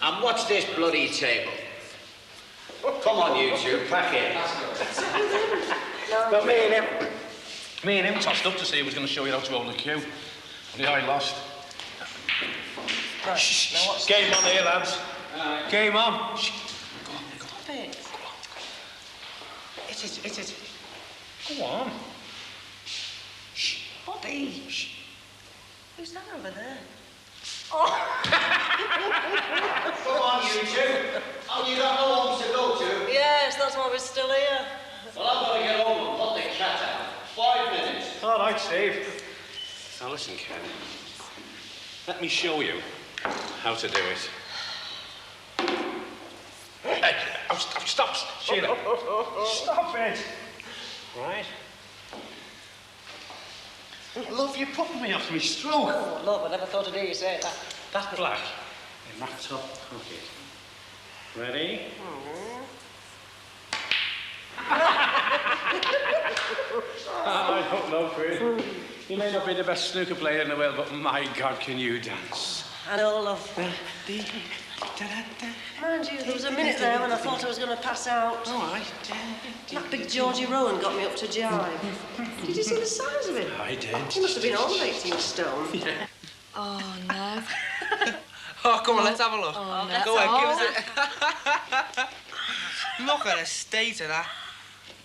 and watch this bloody table? Come on, you two, crack in. But me and him tossed up to see who was going to show you how to hold the cue. Only I lost. Right, Shh, game on here, lads. Game on. Shh. It is. Go on. Shh. Bobby. Shh. Who's that over there? Come on, you two. Oh, you got no homes to go to? Yes, that's why we're still here. Well, I've got to get home and put the cat out. 5 minutes. All right, Steve. Now listen, Ken. Let me show you how to do it. Hey, stop, Sheila. Stop it. Right. Love, you're putting me off my stroke. Oh, love, I never thought I'd hear you say that. That's black. A maktub cookie. Ready? I don't know, Chris. You may not be the best snooker player in the world, but my God, can you dance? I know, love. Mind you, there was a minute there when I thought I was going to pass out. All right. That big Georgie Rowan got me up to jive. Did you see the size of him? I did. He must have been all of 18 stone. Yeah. Oh, no. Oh, come on, let's have a look. Oh, no. Go ahead, give us it. Look at the state of that.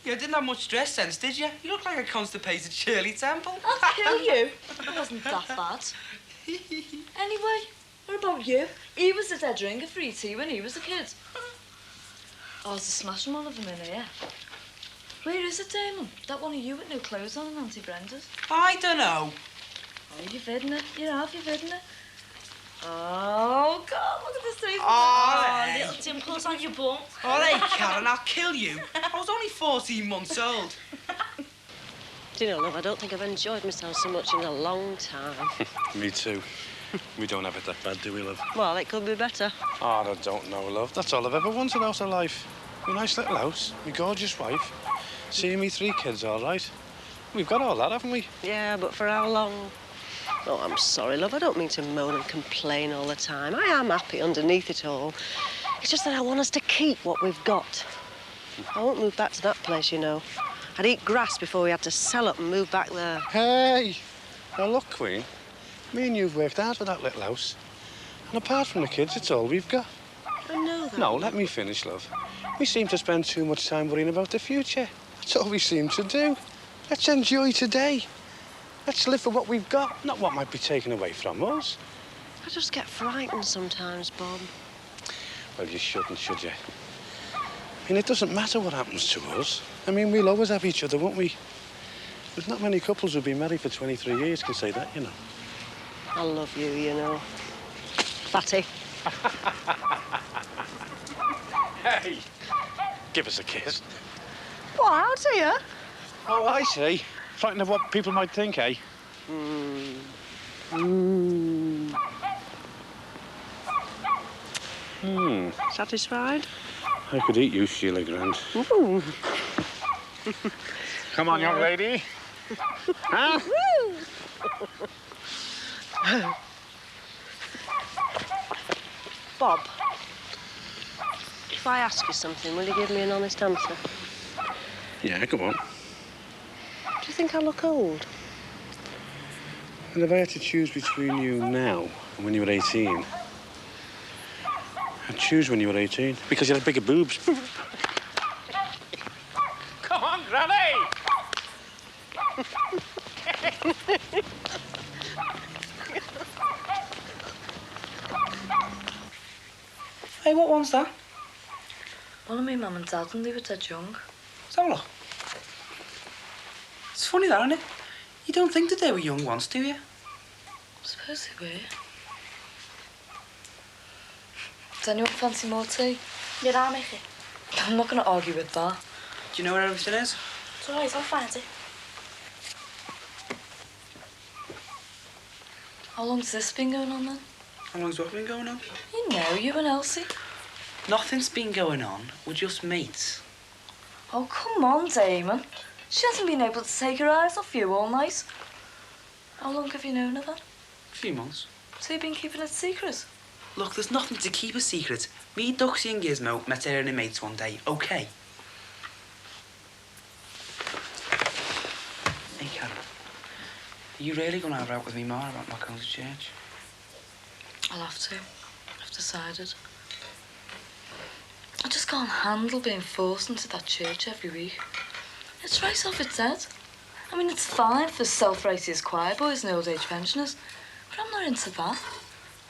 You didn't have much dress sense, did you? You look like a constipated Shirley Temple. I'll kill you. It wasn't that bad. Anyway, what about you? He was a dead ringer for E.T. when he was a kid. I was a smashing one of them in here. Where is it, Damon? That one of you with no clothes on and Auntie Brenda's? I don't know. Oh, you've hidden it. You've hidden it. Oh, God, look at the face. Oh, little dimples on your bum. All right, Karen, I'll kill you. I was only 14 months old. Do you know, love, I don't think I've enjoyed myself so much in a long time. Me too. We don't have it that bad, do we, love? Well, it could be better. Oh, I don't know, love. That's all I've ever wanted out of life. A nice little house, my gorgeous wife, seeing me 3 kids, all right. We've got all that, haven't we? Yeah, but for how long? Oh, I'm sorry, love. I don't mean to moan and complain all the time. I am happy underneath it all. It's just that I want us to keep what we've got. I won't move back to that place, you know. I'd eat grass before we had to sell up and move back there. Hey! Now, look, Queen. Me and you've worked hard for that little house. And apart from the kids, it's all we've got. I know that. No, let me finish, love. We seem to spend too much time worrying about the future. That's all we seem to do. Let's enjoy today. Let's live for what we've got, not what might be taken away from us. I just get frightened sometimes, Bob. Well, you shouldn't, should you? I mean, it doesn't matter what happens to us. I mean, we'll always have each other, won't we? There's not many couples who've been married for 23 years can say that, you know. I love you, you know. Fatty. Hey! Give us a kiss. What, out here? Oh, I see. Frightened of what people might think, eh? Satisfied? I could eat you, Sheila Grant. Ooh. Come on, young lady. Huh? Bob, if I ask you something, will you give me an honest answer? Yeah, come on. Do you think I look old? And if I had to choose between you now and when you were 18, I'd choose when you were 18 because you had bigger boobs. Come on, Granny! Hey, what one's that? One of my mum and dad when they were dead young. Let's have a look. It's funny that, isn't it? You don't think that they were young once, do you? I suppose they were. Does anyone fancy more tea? Yeah, I'll make it. I'm not going to argue with that. Do you know where everything is? It's all right, I'll find it. How long's this been going on then? How long's what been going on? You know, you and Elsie. Nothing's been going on. We're just mates. Oh, come on, Damon. She hasn't been able to take her eyes off you all night. How long have you known her then? A few months. So you've been keeping it secret? Look, there's nothing to keep a secret. Me, Duxie and Gizmo met her and her mates one day, okay? Hey, Karen. Are you really going to have a out with me, Ma, about not going to church? I'll have to. I've decided. I just can't handle being forced into that church every week. It's right off its head. I mean, it's fine for self-righteous choir boys and old-age pensioners, but I'm not into that.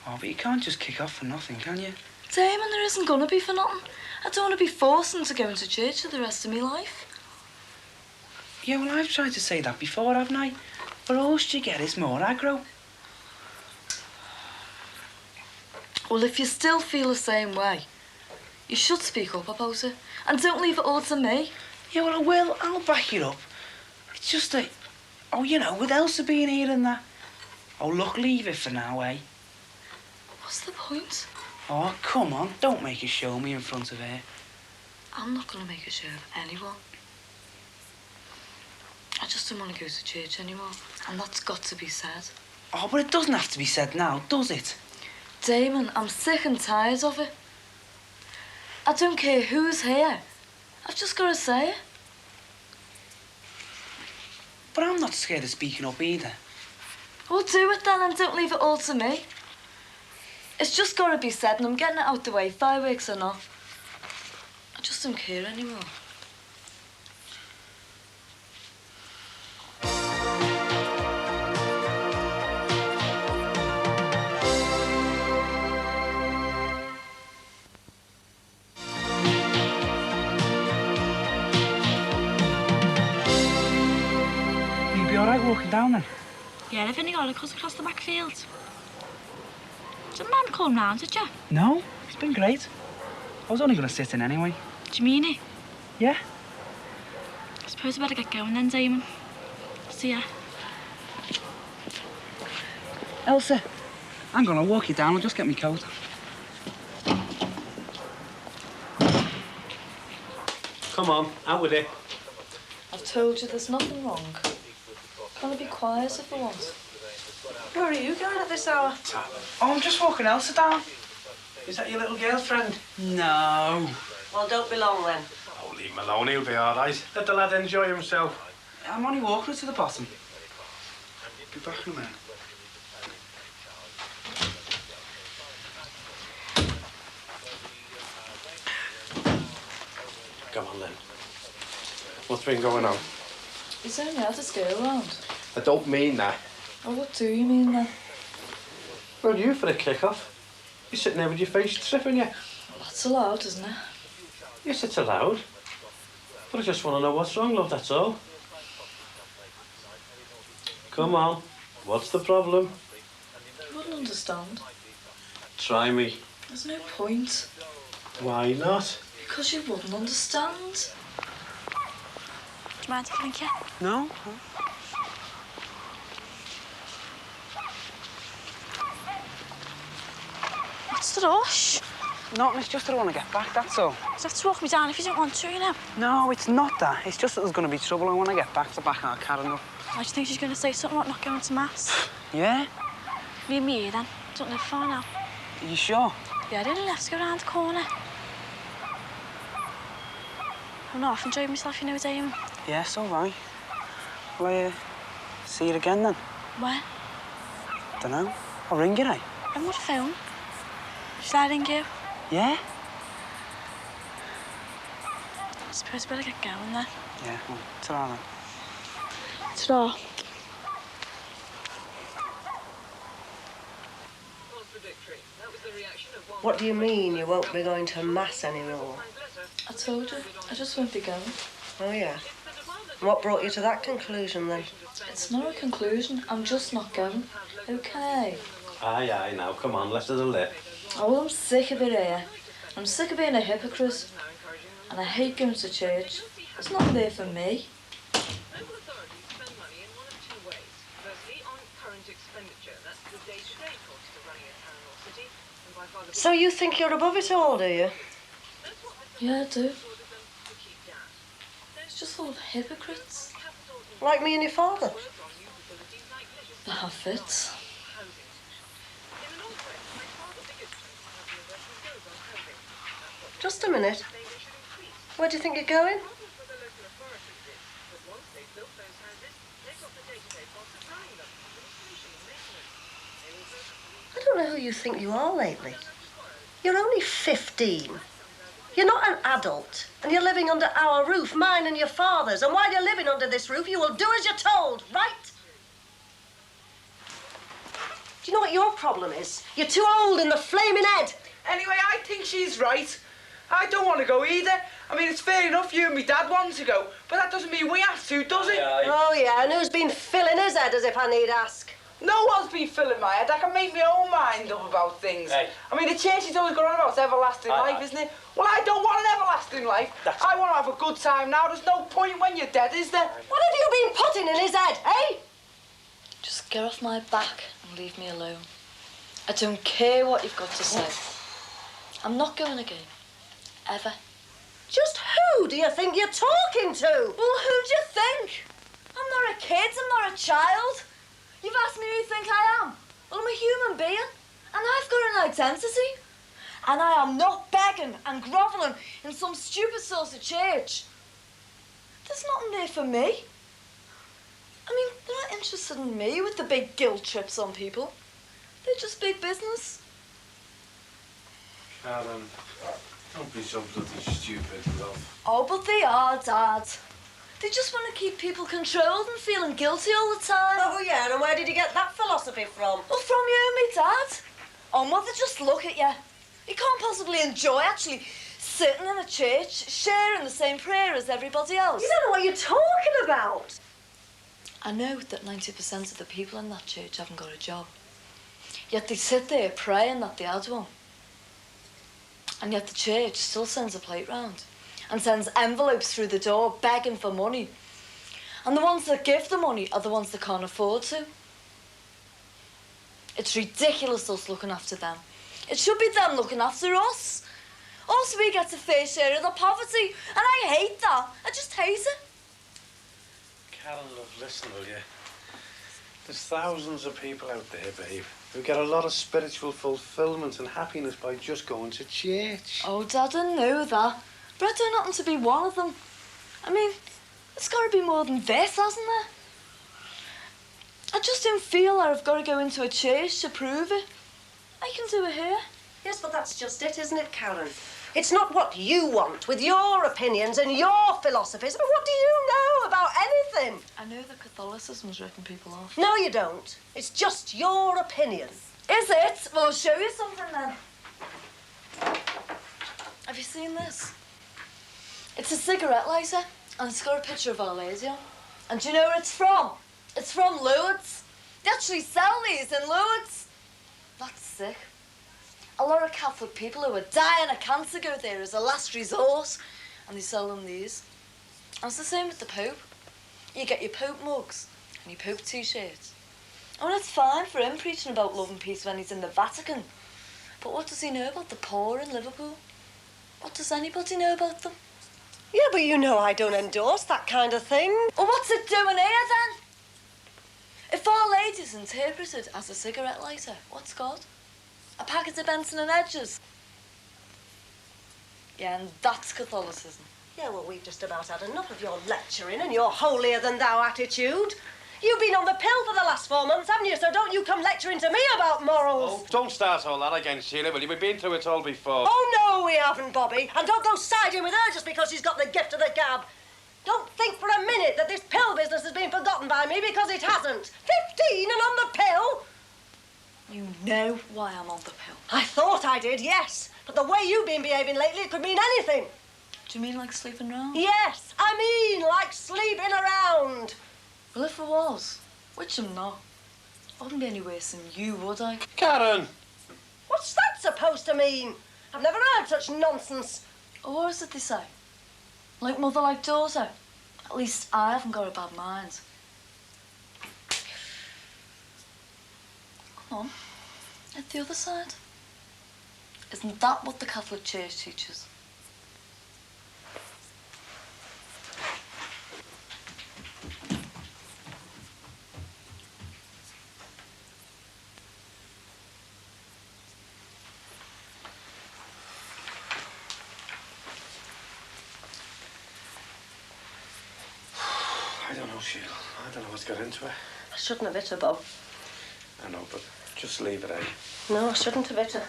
Oh, but you can't just kick off for nothing, can you? Damon, there isn't gonna be for nothing. I don't want to be forced into going to church for the rest of my life. Yeah, well, I've tried to say that before, haven't I? But all you get is more aggro. Well, if you still feel the same way, you should speak up about it. And don't leave it all to me. Yeah, well, I will. I'll back you up. It's just that... Oh, you know, with Elsa being here and that... Oh, look, leave it for now, eh? What's the point? Oh, come on. Don't make a show of me in front of her. I'm not gonna make a show of anyone. I just don't want to go to church anymore. And that's got to be said. Oh, but it doesn't have to be said now, does it? Damon, I'm sick and tired of it. I don't care who's here. I've just got to say it. But I'm not scared of speaking up either. Well, do it then and don't leave it all to me. It's just got to be said and I'm getting it out the way, fireworks or not. I just don't care anymore. Will you be all right walking down then? Yeah, I've only got to cut across the back field. Didn't man come round, did you? No, it's been great. I was only going to sit in anyway. Do you mean it? Yeah. I suppose I better get going then, Damon. See ya. Elsa, I'm going to walk you down. I'll just get my coat. Come on, out with it. I've told you there's nothing wrong. Can I be quiet if I want? Where are you going at this hour? Oh, I'm just walking Elsa down. Is that your little girlfriend? No. Well, don't be long then. Oh, leave him alone, he'll be all right. Let the lad enjoy himself. I'm only walking her to the bottom. Be back in a minute. Come on, then. What's been going on? He's only had his girl round. I don't mean that. Oh, what do you mean then? Well, you for a kick-off. You're sitting there with your face tripping you. Well, that's allowed, isn't it? Yes, it's allowed. But I just want to know what's wrong, love, that's all. Come on. What's the problem? understand. Try me. There's no point. Why not? Because you wouldn't understand. Do you mind if I link you? No. What's the rush? Nothing, it's just that I want to get back, that's all. You have to walk me down if you don't want to, you know. No, it's not that. It's just that there's going to be trouble and when I get back to back our car enough. I just think she's going to say something about not going to mass. Yeah? Me and me here, then. Don't live far now. Are you sure? Yeah, I only left to go round the corner. I'm not often enjoying myself, you know, Dame. Yes, all right. Well, see you again then. When? Dunno. I'll ring you, eh? I'm on the phone. Should I ring you? Yeah? I suppose we better get going then. Yeah, well, ta-ra then. Ta-ra. What do you mean you won't be going to mass anymore? I told you. I just won't be going. Oh, yeah. What brought you to that conclusion, then? It's not a conclusion. I'm just not going. OK? Aye, now, come on, let's do the lip. Oh, well, I'm sick of it here. I'm sick of being a hypocrite. And I hate going to church. It's not there for me. So you think you're above it all, do you? Yeah, I do. It's just full of hypocrites. Like me and your father? Half it. Just a minute. Where do you think you're going? I don't know who you think you are lately. You're only 15. You're not an adult, and you're living under our roof, mine and your father's. And while you're living under this roof, you will do as you're told, right? Do you know what your problem is? You're too old in the flaming head. Anyway, I think she's right. I don't want to go either. I mean, it's fair enough you and me dad want to go, but that doesn't mean we have to, does it? Oh, yeah, and who's been filling his head as if I need ask? No one's been filling my head. I can make my own mind up about things. Hey. I mean, the church is always going on about everlasting life, isn't it? Well, I don't want an everlasting life. I want to have a good time now. There's no point when you're dead, is there? What have you been putting in his head, eh? Just get off my back and leave me alone. I don't care what you've got to say. I'm not going again. Ever. Just who do you think you're talking to? Well, who do you think? I'm not a kid, I'm not a child. You've asked me who you think I am. Well, I'm a human being, and I've got an identity. And I am not begging and grovelling in some stupid sort of church. There's nothing there for me. I mean, they're not interested in me with the big guilt trips on people. They're just big business. Karen, don't be so bloody stupid, love. Oh, but they are, Dad. They just want to keep people controlled and feeling guilty all the time. Oh, yeah, and where did you get that philosophy from? Well, from you and me, Dad. Oh, Mother, just look at you. You can't possibly enjoy actually sitting in a church, sharing the same prayer as everybody else. You don't know what you're talking about. I know that 90% of the people in that church haven't got a job. Yet they sit there praying that they had one. And yet the church still sends a plate round and sends envelopes through the door begging for money. And the ones that give the money are the ones that can't afford to. It's ridiculous us looking after them. It should be them looking after us. Also, we get a fair share of the poverty, and I hate that. I just hate it. Karen, love, listen, will you? There's thousands of people out there, babe, who get a lot of spiritual fulfillment and happiness by just going to church. Oh, Dad, I know that. But I don't happen to be one of them. I mean, it's got to be more than this, hasn't there? I just don't feel that I've got to go into a church to prove it. I can do it here. Yes, but that's just it, isn't it, Karen? It's not what you want, with your opinions and your philosophies. But what do you know about anything? I know that Catholicism's ripping people off. No, you don't. It's just your opinion. Is it? Well, I'll show you something then. Have you seen this? It's a cigarette lighter, and it's got a picture of Our Lady on. And do you know where it's from? It's from Lourdes. They actually sell these in Lourdes. sick. A lot of Catholic people who are dying of cancer go there as a last resort, and they sell them these. And it's the same with the Pope. You get your Pope mugs and your Pope t-shirts. Oh, it's fine for him preaching about love and peace when he's in the Vatican. But what does he know about the poor in Liverpool? What does anybody know about them? Yeah, but you know I don't endorse that kind of thing. Well, what's it doing here, then? If Our Lady's interpreted as a cigarette lighter, what's God? A packet of Benson and Hedges. Yeah, and that's Catholicism. Yeah, well, we've just about had enough of your lecturing and your holier-than-thou attitude. You've been on the pill for the last 4 months, haven't you? So don't you come lecturing to me about morals. Oh, don't start all that again, Sheila, will you? We've been through it all before. Oh, no, we haven't, Bobby. And don't go siding with her just because she's got the gift of the gab. Don't think for a minute that this pill business has been forgotten by me, because it hasn't. 15 and on the pill? You know why I'm on the pill. I thought I did, yes. But the way you've been behaving lately, it could mean anything. Do you mean like sleeping around? Yes, I mean like sleeping around. Well, if I was, which I'm not, I wouldn't be any worse than you, would I? Karen! What's that supposed to mean? I've never heard such nonsense. Oh, what is it they say? Like mother, like daughter. At least I haven't got a bad mind. Come on, at the other side. Isn't that what the Catholic Church teaches? I don't know, Sheila. I don't know what's got into her. I shouldn't have hit her, Bob. I know, but just leave it, eh? No, I shouldn't have hit her.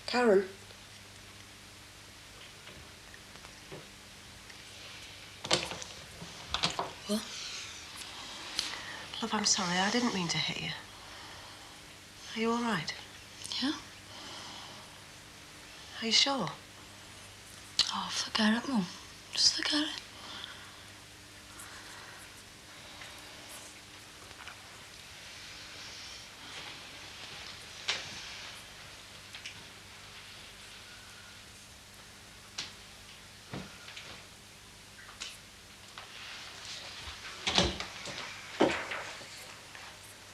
Karen. What? Love, I'm sorry. I didn't mean to hit you. Are you all right? Yeah. Are you sure? Oh, forget it, Mum. Just forget it.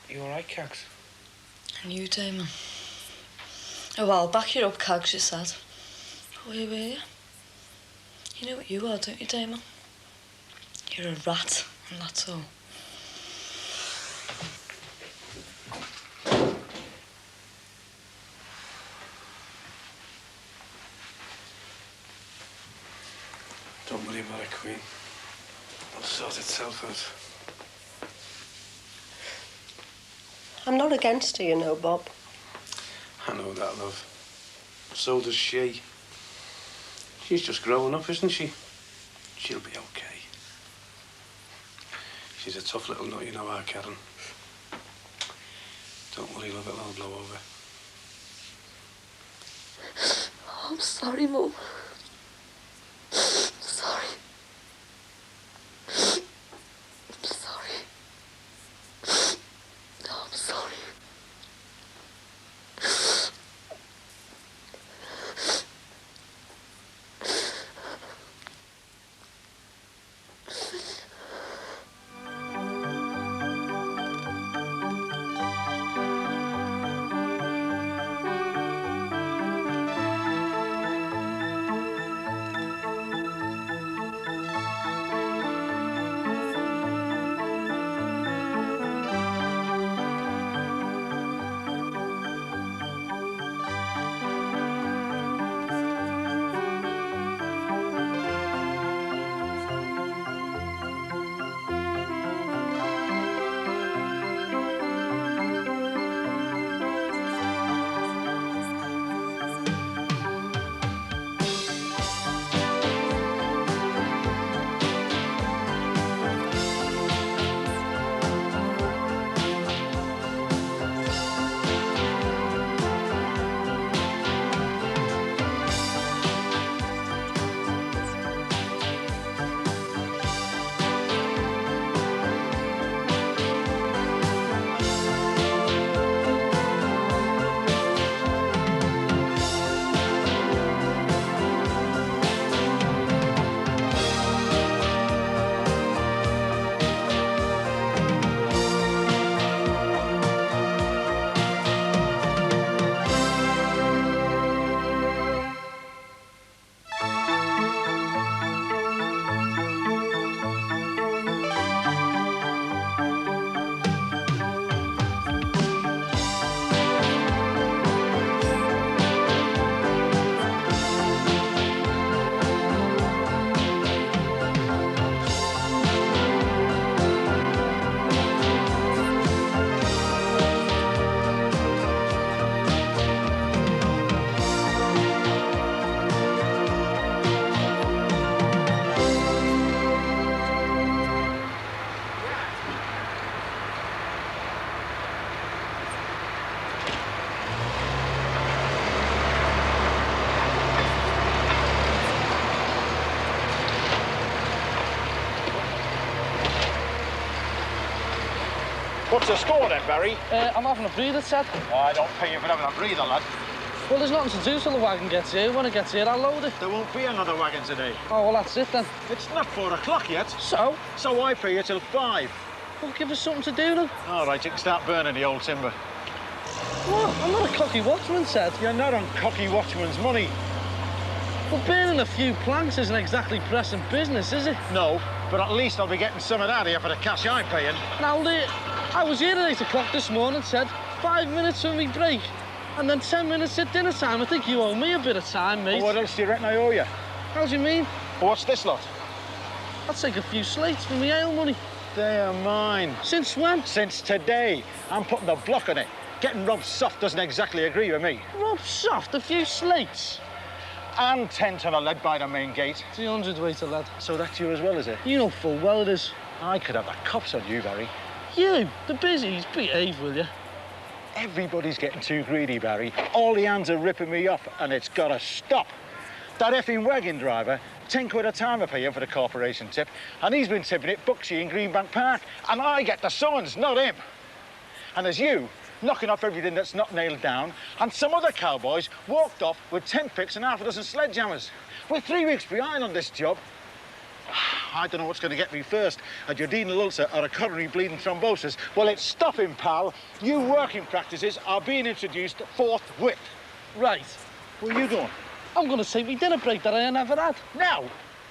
You all right, Cags? And you, Damon? Oh, well, back you up, Cags, you said. But where were you? You know what you are, don't you, Damon? You're a rat, and that's all. Don't worry about it, Queen. It'll sort itself out. I'm not against her, you know, Bob. I know that, love. So does she. She's just growing up, isn't she? She'll be okay. She's a tough little nut, you know, our Karen. Don't worry, love, it'll all blow over. Oh, I'm sorry, Mum. Sorry. I'm sorry. No, I'm sorry. What's the score then, Barry? I'm having a breather, Ted. Oh, I don't pay you for having a breather, lad. Well, there's nothing to do till the wagon gets here. When it gets here, I'll load it. There won't be another wagon today. Oh, well, that's it then. It's not 4 o'clock yet. So? So I pay you till 5. Well, give us something to do then. All right, you can start burning the old timber. What? I'm not a cocky watchman, Ted. You're not on cocky watchman's money. Well, burning a few planks isn't exactly pressing business, is it? No, but at least I'll be getting some of that here for the cash I'm paying. Now, I was here at 8 o'clock this morning, Ted. 5 minutes for me break. And then 10 minutes at dinner time. I think you owe me a bit of time, mate. Well, what else do you reckon I owe you? How do you mean? Well, what's this lot? I'll take a few slates for me ale money. They are mine. Since when? Since today. I'm putting the block on it. Getting robbed soft doesn't exactly agree with me. Robbed soft? A few slates? And 10 ton of lead by the main gate. 300 weight of lead. So that's you as well, is it? You know full well it is. I could have the cops on you, Barry. You? The busies? Behave, will you? Everybody's getting too greedy, Barry. All the hands are ripping me off, and it's got to stop. That effing wagon driver, 10 quid a time I pay him for the corporation tip, and he's been tipping it Brookside in Greenbank Park, and I get the summons, not him. And there's you, knocking off everything that's not nailed down, and some other cowboys walked off with 10 picks and half a dozen sledgehammers. We're 3 weeks behind on this job. I don't know what's going to get me first, a duodenal ulcer or a coronary bleeding thrombosis. Well, it's stopping, pal. New working practices are being introduced forthwith. Right. Where are you going? I'm going to take me dinner break that I never had. Now?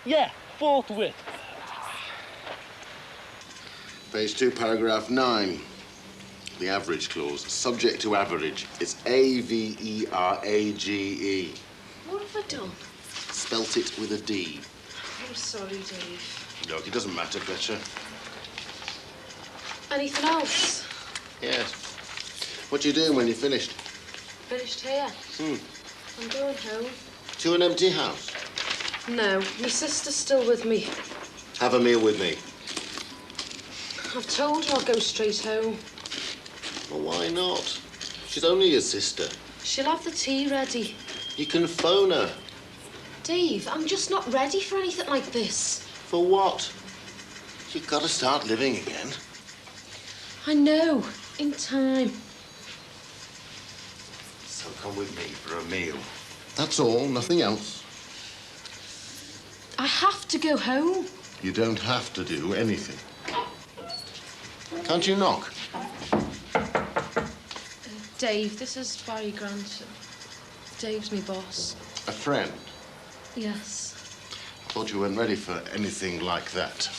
Yeah, forthwith. Page 2, paragraph 9. The average clause. Subject to average. It's A-V-E-R-A-G-E. What have I done? Spelt it with a D. I'm sorry, Dave. Look, it doesn't matter, Fletcher. Anything else? Yes. What are you doing when you're finished? Finished here? I'm going home. To an empty house? No, my sister's still with me. Have a meal with me. I've told her I'll go straight home. Well, why not? She's only your sister. She'll have the tea ready. You can phone her. Dave, I'm just not ready for anything like this. For what? You've got to start living again. I know. In time. So come with me for a meal. That's all, nothing else. I have to go home. You don't have to do anything. Can't you knock? Dave, this is Barry Grant. Dave's my boss. A friend? Yes. I thought you weren't ready for anything like that.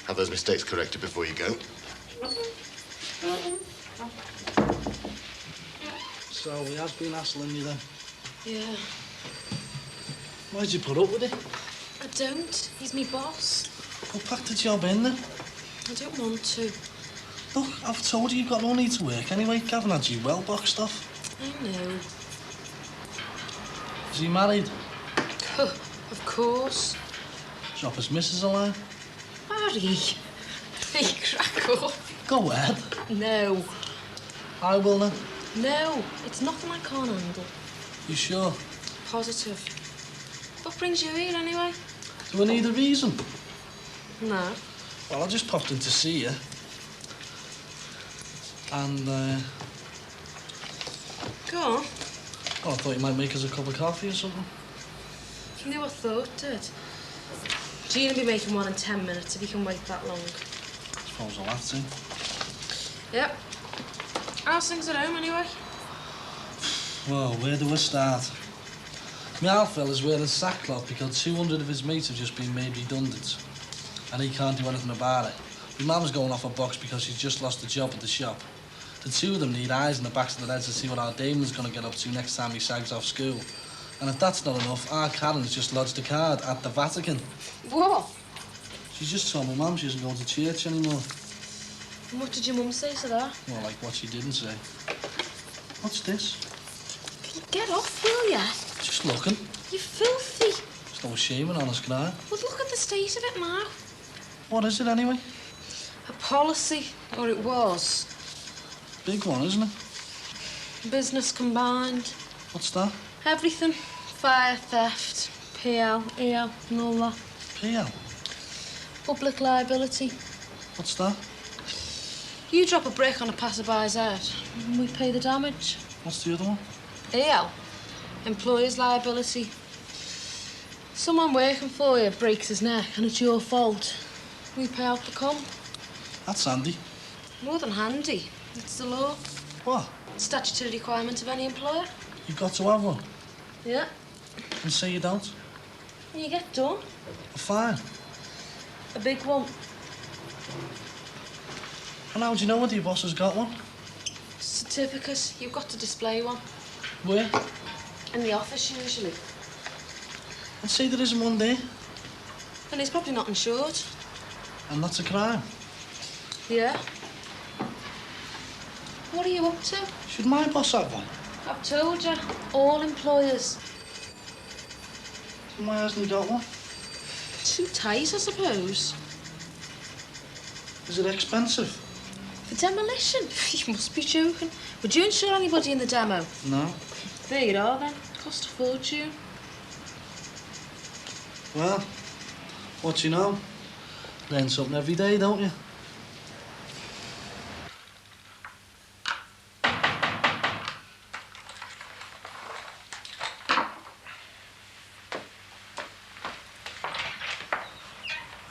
Have those mistakes corrected before you go. So he has been hassling you then? Yeah. Why'd you put up with it? I don't. He's my boss. Well, pack the job in then. I don't want to. Look, I've told you you've got no need to work anyway. Gavin had you well boxed off. I know. Is he married? Of course. Drop his missus a line. Barry. Hey, crack up. Go ahead. No. I will then. No, it's nothing I can't handle. You sure? Positive. What brings you here anyway? Do I need a reason? No. Well, I just popped in to see you. And, Go on. well, I thought you might make us a cup of coffee or something. You knew I thought it. Gene will be making one in 10 minutes if you can wait that long. I suppose I'll have to. Yep. How's things at home anyway? Well, where do I start? My old fella's wearing sackcloth because 200 of his mates have just been made redundant. And he can't do anything about it. My mum's going off a box because she's just lost a job at the shop. The two of them need eyes in the backs of their heads to see what our Damon's going to get up to next time he sags off school. And if that's not enough, our Karen's just lodged a card at the Vatican. What? She's just told my mum she isn't going to church anymore. And what did your mum say to that? Well, like what she didn't say. What's this? Can you get off, will ya? Just looking. You filthy. There's no shame in honest crime. Well, look at the state of it now. What is it anyway? A policy, or it was. Big one, isn't it? Business combined. What's that? Everything. Fire, theft, PL, EL, and all that. PL? Public liability. What's that? You drop a brick on a passerby's head, and we pay the damage. What's the other one? EL. Employer's liability. Someone working for you breaks his neck and it's your fault. We pay out the comp. That's handy. More than handy. It's the law. What? Statutory requirement of any employer. You've got to have one. Yeah. And say you don't. And you get done. A fine. A big one. And how do you know whether your boss has got one? Certificate. You've got to display one. Where? In the office, usually. And say there isn't one there. And he's probably not insured. And that's a crime. Yeah. What are you up to? Should my boss have one? I've told you. All employers. Why hasn't he got one? Too tight, I suppose. Is it expensive? For demolition? You must be joking. Would you insure anybody in the demo? No. There you are, then. Cost a fortune. Well, what you know? Learn something every day, don't you?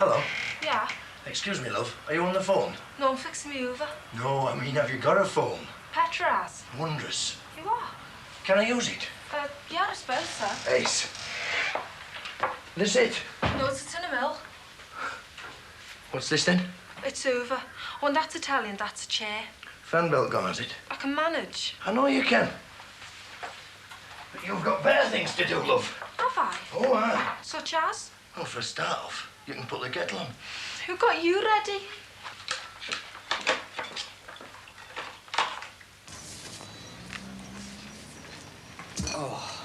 Hello. Yeah. Excuse me, love. Are you on the phone? No, I'm fixing me over. No, I mean, have you got a phone? Petra has. Wondrous. You are? Can I use it? Yeah, I suppose so. Ace. This it? No, it's in a mill. What's this then? It's over. Oh, and that's Italian, that's a chair. Fan belt gone, has it? I can manage. I know you can. But you've got better things to do, love. Have I? Oh, aye. Such as? Well, for a start off, you can put the kettle on. Who got you ready? Oh,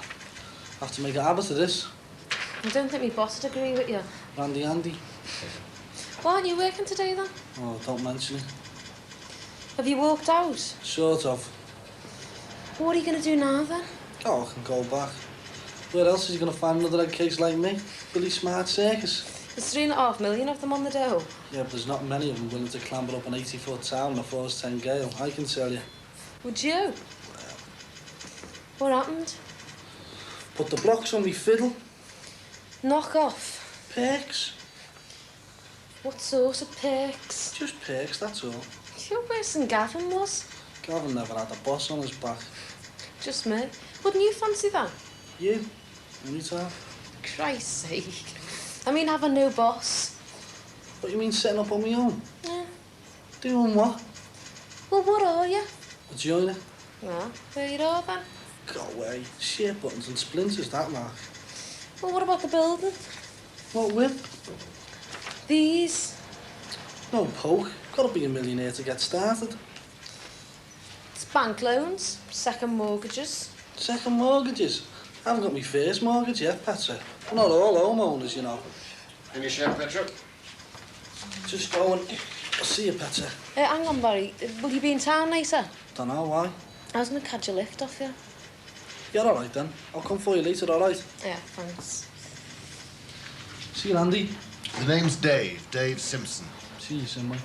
I have to make a habit of this. I don't think my boss would agree with you. Randy Andy. Why aren't you working today, then? Oh, don't mention it. Have you walked out? Sort of. What are you going to do now, then? Oh, I can go back. Where else is he going to find another head case like me? Billy Smart Circus. There's 3.5 million of them on the dough. Yeah, but there's not many of them willing to clamber up an 80-foot tower in a force 10 gale, I can tell you. Would you? What happened? Put the blocks on me fiddle. Knock off. Perks. What sort of perks? Just perks, that's all. You're worse than Gavin was. Gavin never had a boss on his back. Just me. Wouldn't you fancy that? You? Anytime. Christ's sake. I mean, having no boss. What, you mean setting up on my own? Yeah. Doing what? Well, what are you? A joiner. Well, there you are, then. Go away. Sheer buttons and splinters, that mark. Well, what about the building? What with? These. No poke. Gotta be a millionaire to get started. It's bank loans, second mortgages. Second mortgages? I haven't got my first mortgage yet, Petra. We're not all homeowners, you know. Finish here, Petra? Just go and... I'll see you, Petra. Hang on, Barry. Will you be in town later? Don't know why. I was going to catch a lift off you. You're all right, then. I'll come for you later, all right? Yeah, thanks. See you, Andy. The name's Dave. Dave Simpson. See you, somewhere.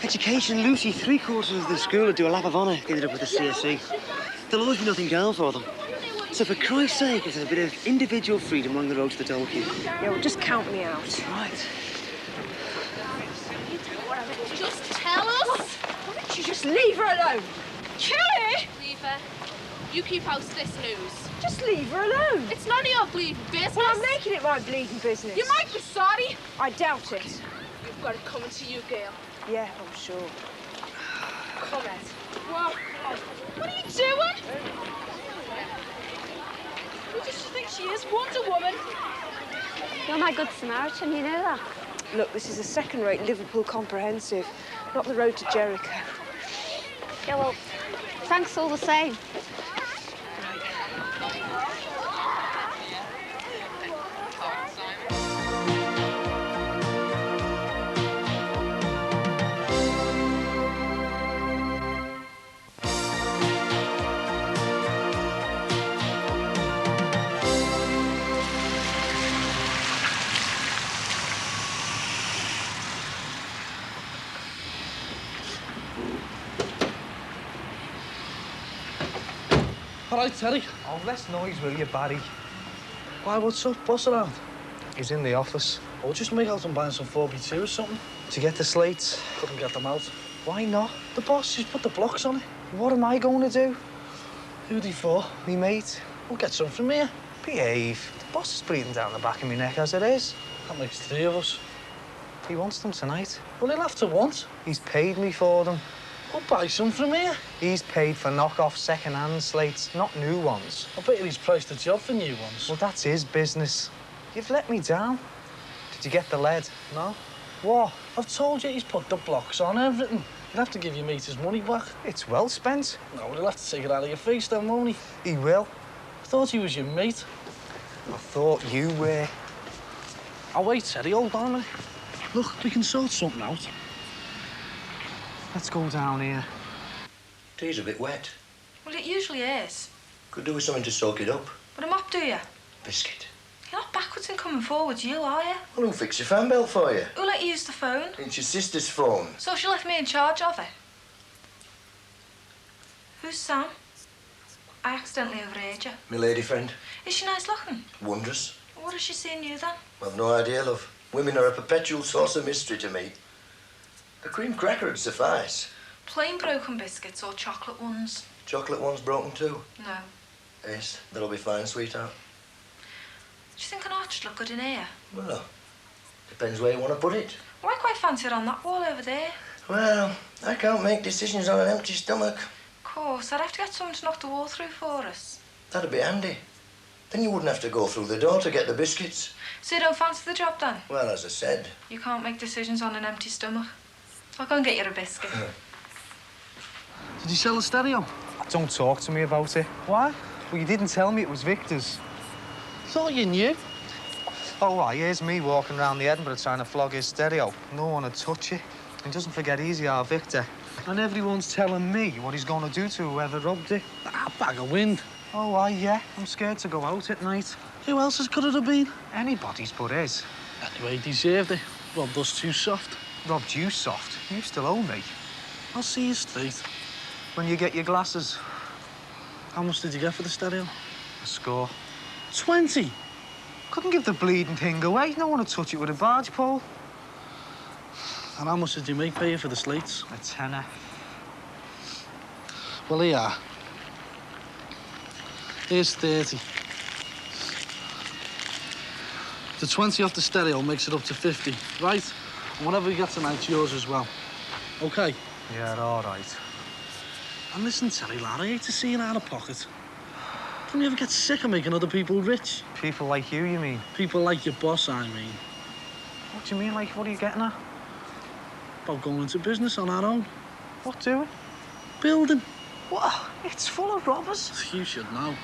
Education, Lucy. 3/4 of the school would do a lap of honour. Ended up with a CSC. There'll always be nothing going for them. So for Christ's sake, there's a bit of individual freedom along the road to the dole queue. Yeah, well, just count me out. Right. Just tell us. Why don't you just leave her alone? Kill her! Leave her. You keep out of this news. Just leave her alone. It's none of your bleeding business. Well, I'm making it my bleeding business. You might be sorry. I doubt it. You've got it coming to you, girl. Yeah, I'm sure. Come on. Well, what are you doing? Who does she think she is? Wonder Woman. You're my good Samaritan, you know that. Look, this is a second-rate Liverpool comprehensive, not the road to Jericho. Yeah, well, thanks all the same. All right, Terry. Oh, less noise, will you, Barry? Why, what's up? Boss around? He's in the office. Oh, just make out I'm buying some 4x2 or something. To get the slates? Couldn't get them out. Why not? The boss just put the blocks on it. What am I going to do? Who'd he for? Me mate. We'll get some from here. Behave. The boss is breathing down the back of my neck as it is. That makes 3 of us. He wants them tonight. Well, he'll have to want. He's paid me for them. We'll buy some from here. He's paid for knock-off second-hand slates, not new ones. I bet he's priced the job for new ones. Well, that's his business. You've let me down. Did you get the lead? No. What? I've told you he's put the blocks on everything. You'll have to give your mate his money back. It's well spent. No, he'll have to take it out of your face then, won't he? He will. I thought he was your mate. I thought you were. Oh, wait, Teddy, hold on a minute. Look, we can sort something out. Let's go down here. Tea's a bit wet. Well, it usually is. Could do with something to soak it up. But a mop, do you? Biscuit. You're not backwards and coming forwards, you, are you? Well, who'll fix your fan belt for you? Who let you use the phone? It's your sister's phone. So she left me in charge of it. Who's Sam? I accidentally overheard you. My lady friend. Is she nice looking? Wondrous. What has she seen you then? I've no idea, love. Women are a perpetual source of mystery to me. A cream cracker would suffice. Plain broken biscuits or chocolate ones? Chocolate one's broken too. No. Yes, that'll be fine, sweetheart. Do you think an arch would look good in here? Well, depends where you want to put it. Well, I quite fancy it on that wall over there. Well, I can't make decisions on an empty stomach. Of course, I'd have to get someone to knock the wall through for us. That'd be handy. Then you wouldn't have to go through the door to get the biscuits. So you don't fancy the job then? Well, as I said. You can't make decisions on an empty stomach. I'll go and get you a biscuit. Did you sell the stereo? Don't talk to me about it. Why? Well, you didn't tell me it was Victor's. Thought you knew. Oh, right, here's me walking around the Edinburgh trying to flog his stereo. No one would touch it. And doesn't forget easy, our Victor. And everyone's telling me what he's going to do to whoever robbed it. Ah, bag of wind. Oh, aye, yeah. I'm scared to go out at night. Who else's could it have been? Anybody's but his. Anyway, he deserved it. Robbed us too soft. Robbed you soft? You still owe me. I'll see you straight. When you get your glasses. How much did you get for the stereo? A score. 20? Couldn't give the bleeding thing away. No one would touch it with a barge pole. And how much did your mate pay you for the slates? A tenner. Well, here you are. Here's 30. The 20 off the stereo makes it up to 50, right? And whatever we get tonight's yours as well. OK? Yeah, all right. And listen, Terry, lad, I hate to see you out of pocket. Don't you ever get sick of making other people rich? People like you mean? People like your boss, I mean. What do you mean, like, what are you getting at? About going into business on our own. What doing? Building. What? It's full of robbers. You should know.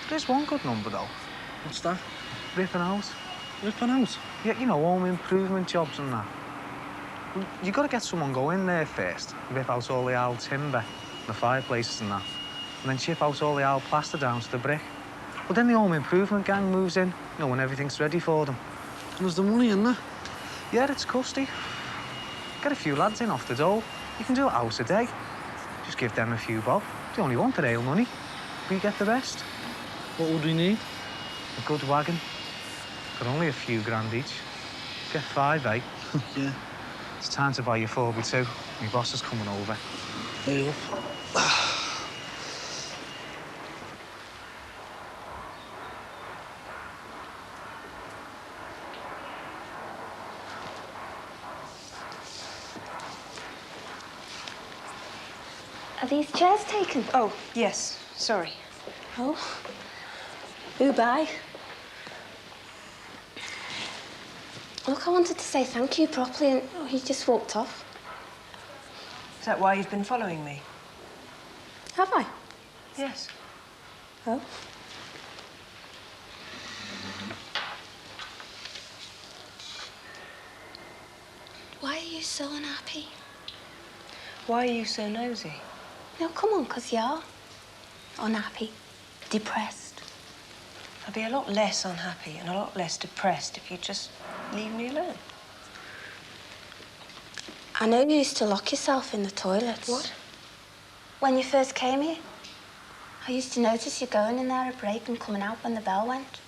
There's one good number, though. What's that? Ripping out. Ripping out? Yeah, you know, home improvement jobs and that. You got to get someone go in there first, rip out all the old timber, the fireplaces and that, and then chip out all the old plaster down to the brick. But then the home improvement gang moves in, you know, when everything's ready for them. And there's the money in there? Yeah, it's custy. Get a few lads in off the dole. You can do a house a day. Just give them a few bob. They only want the ale money. We get the rest. What would we need? A good wagon. Got only a few grand each. Get 5, eh? Yeah. It's time to buy your 4x2. My boss is coming over. Hey, up. Are these chairs taken? Oh, yes. Sorry. Oh. Who by? Look, I wanted to say thank you properly and he just walked off. Is that why you've been following me? Have I? Yes. Oh. Why are you so unhappy? Why are you so nosy? No, come on, 'cause you're unhappy, depressed. I'd be a lot less unhappy and a lot less depressed if you'd just leave me alone. I know you used to lock yourself in the toilets. What? When you first came here, I used to notice you going in there at break and coming out when the bell went.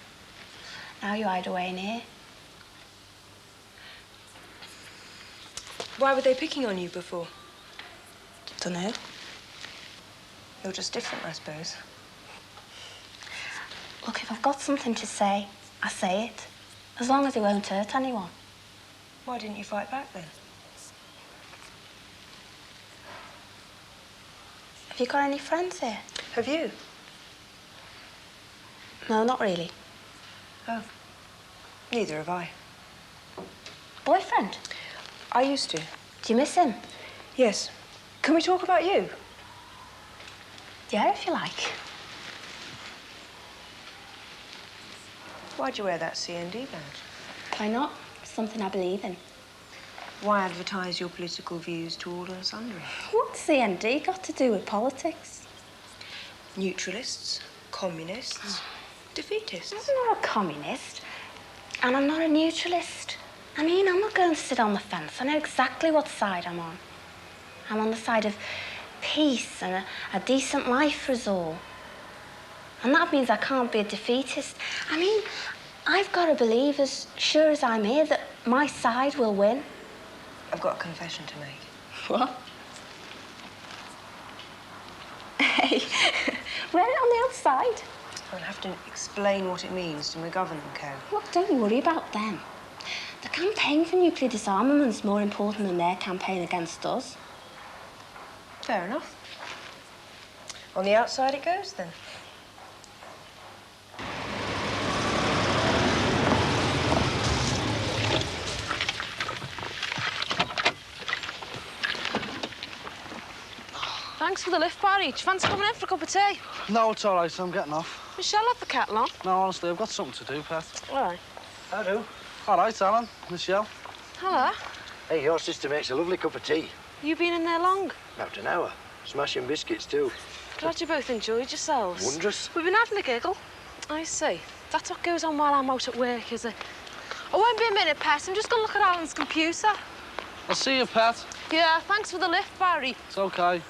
Now you hide away in here. Why were they picking on you before? Dunno. You're just different, I suppose. Look, if I've got something to say, I say it. As long as it won't hurt anyone. Why didn't you fight back then? Have you got any friends here? Have you? No, not really. Oh. Neither have I. Boyfriend? I used to. Do you miss him? Yes. Can we talk about you? Yeah, if you like. Why'd you wear that CND badge? Why not? It's something I believe in. Why advertise your political views to all and sundry? What's CND got to do with politics? Neutralists, communists, defeatists. I'm not a communist, and I'm not a neutralist. I mean, I'm not going to sit on the fence. I know exactly what side I'm on. I'm on the side of peace and a decent life for us all. And that means I can't be a defeatist. I mean, I've got to believe, as sure as I'm here, that my side will win. I've got a confession to make. What? Hey, wear it on the outside. I'll have to explain what it means to McGovern and Co. Look, don't you worry about them. The campaign for nuclear disarmament's more important than their campaign against us. Fair enough. On the outside it goes, then. Thanks for the lift, Barry. Do you fancy coming in for a cup of tea? No, it's all right, I'm getting off. Michelle left the kettle on. No, honestly, I've got something to do, Pat. All right. I do. All right, Alan, Michelle. Hello. Hey, your sister makes a lovely cup of tea. You been in there long? About an hour. Smashing biscuits, too. Glad you both enjoyed yourselves. Wondrous. We've been having a giggle. I see. That's what goes on while I'm out at work, is it? I won't be a minute, Pat. I'm just going to look at Alan's computer. I'll see you, Pat. Yeah, thanks for the lift, Barry. It's okay.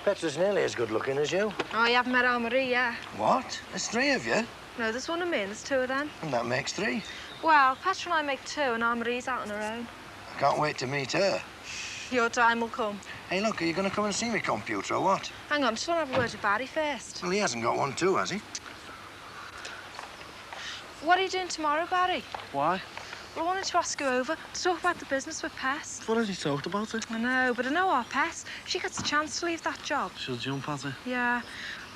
Petra's nearly as good looking as you. Oh, you haven't met Anne-Marie, yeah? What? There's three of you? No, there's one of me and there's two of them. And that makes three. Well, Petra and I make two and Anne-Marie's out on her own. I can't wait to meet her. Your time will come. Hey, look, are you going to come and see me computer or what? Hang on, just want to have a word with Barry first. Well, he hasn't got one too, has he? What are you doing tomorrow, Barry? Why? Well, I wanted to ask you over to talk about the business with Pess. I've already talked about it. I know, but I know our Pess. She gets a chance to leave that job. She'll jump at it. Yeah,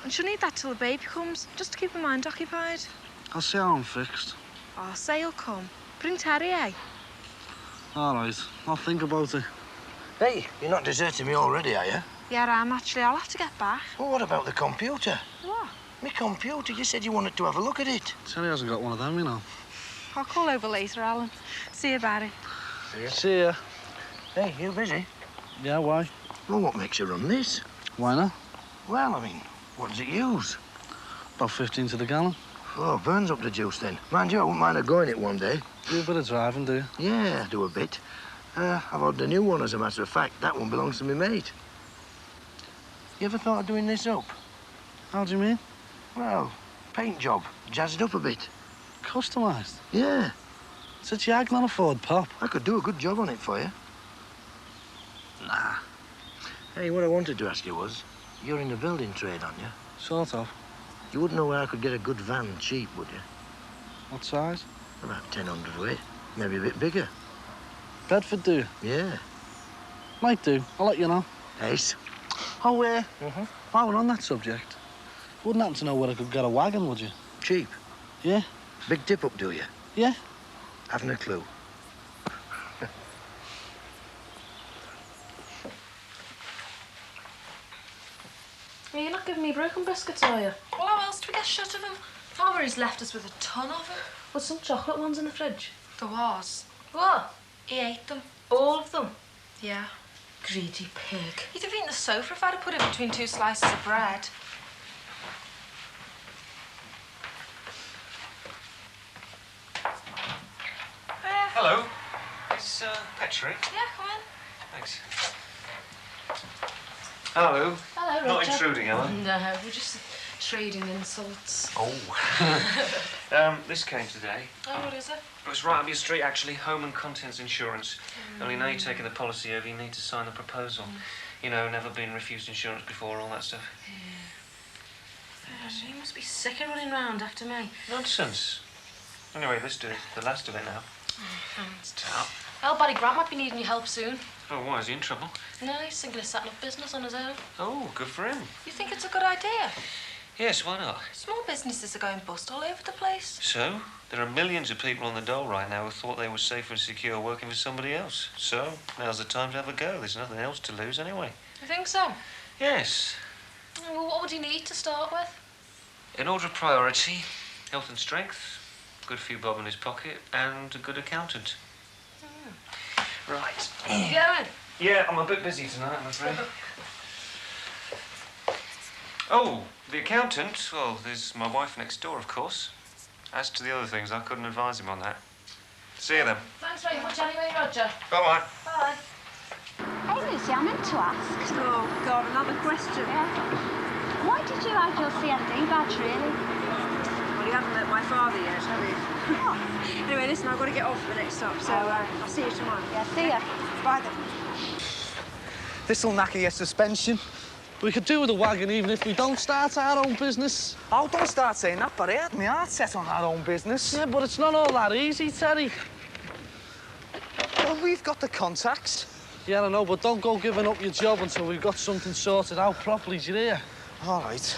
and she'll need that till the baby comes, just to keep her mind occupied. I'll see how I'm fixed. Oh, say you'll come. Bring Terry, eh? All right, I'll think about it. Hey, you're not deserting me already, are you? Yeah, I am, actually. I'll have to get back. Well, what about the computer? What? Me computer, you said you wanted to have a look at it. Terry hasn't got one of them, you know. I'll call over later, Alan. See you, Barry. See ya. See ya. Hey, you busy? Yeah, why? Well, what makes you run this? Why not? Well, I mean, what does it use? About 15 to the gallon. Oh, burns up the juice then. Mind you, I wouldn't mind her going it one day. Do a bit of driving, do you? Yeah, I do a bit. I've ordered a new one, as a matter of fact. That one belongs to my mate. You ever thought of doing this up? How do you mean? Well, paint job. Jazz it up a bit. Customised? Yeah. It's a Jag, not a Ford Pop. I could do a good job on it for you. Nah. Hey, what I wanted to ask you was, you're in the building trade, aren't you? Sort of. You wouldn't know where I could get a good van cheap, would you? What size? About 1,000 weight. Maybe a bit bigger. Bedford, do you? Yeah. Might do. I'll let you know. Ace. Oh, while we're on that subject, wouldn't happen to know where I could get a wagon, would you? Cheap? Yeah. Big tip up, do you? Yeah. Haven't a clue. You're not giving me broken biscuits, are you? Well, how else do we get shut of them? Farmer's left us with a ton of them. With some chocolate ones in the fridge. There was. What? He ate them. All of them? Yeah. Greedy pig. He'd have eaten the sofa if I'd have put it between two slices of bread. Hello. It's Petrie. Yeah, come in. Thanks. Hello. Hello. Hi, Roger. Not intruding, am I? No, we're just trading insults. Oh. This came today. Oh, what is it? It was right up your street, actually. Home and contents insurance. Only now you're taking the policy over, you need to sign the proposal. You know, never been refused insurance before, all that stuff. You must be sick of running round after me. Nonsense. Anyway, let's do the last of it now. Thanks. Ta. Well, Barry Grant might be needing your help soon. Oh, why? Is he in trouble? No, he's thinking of setting up business on his own. Oh, good for him. You think it's a good idea? Yes, why not? Small businesses are going bust all over the place. So, there are millions of people on the dole right now who thought they were safe and secure working for somebody else. So, now's the time to have a go. There's nothing else to lose anyway. You think so? Yes. Well, what would you need to start with? In order of priority, health and strength, good few bob in his pocket, and a good accountant. Right. You going? Yeah, I'm a bit busy tonight, I'm afraid. Oh, the accountant? Well, there's my wife next door, of course. As to the other things, I couldn't advise him on that. See you then. Thanks very much anyway, Roger. Bye-bye. Bye. Hey, Lucy, I meant to ask. Oh, God, another question. Why did you hide your CFD badge, really? Well, you haven't met my father yet, have you? Oh. Anyway, listen, I've got to get off for the next stop, so I'll see you tomorrow. Yeah, see ya. Bye then. This'll knacker your suspension. We could do with a wagon even if we don't start our own business. Oh, don't start saying that, but I had my heart set on our own business. Yeah, but it's not all that easy, Terry. Well, we've got the contacts. Yeah, I know, but don't go giving up your job until we've got something sorted out properly, do you hear? All right.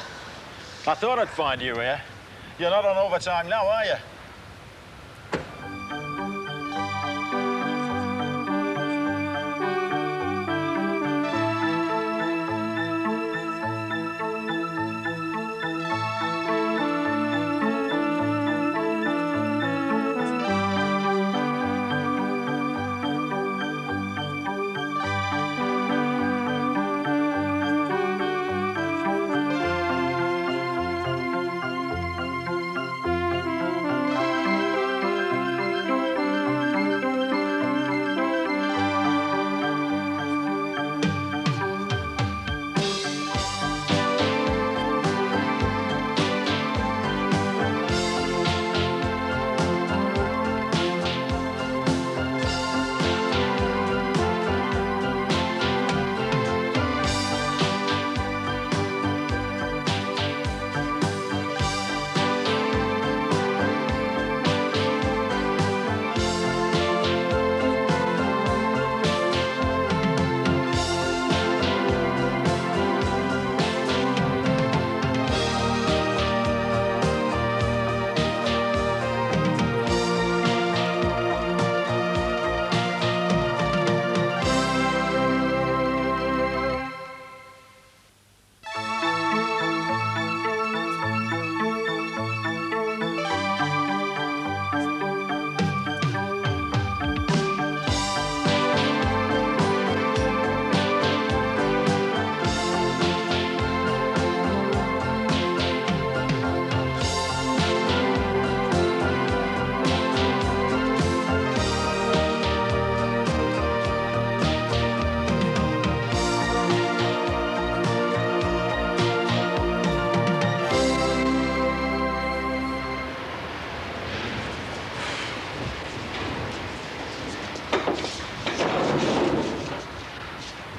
I thought I'd find you here. You're not on overtime now, are you?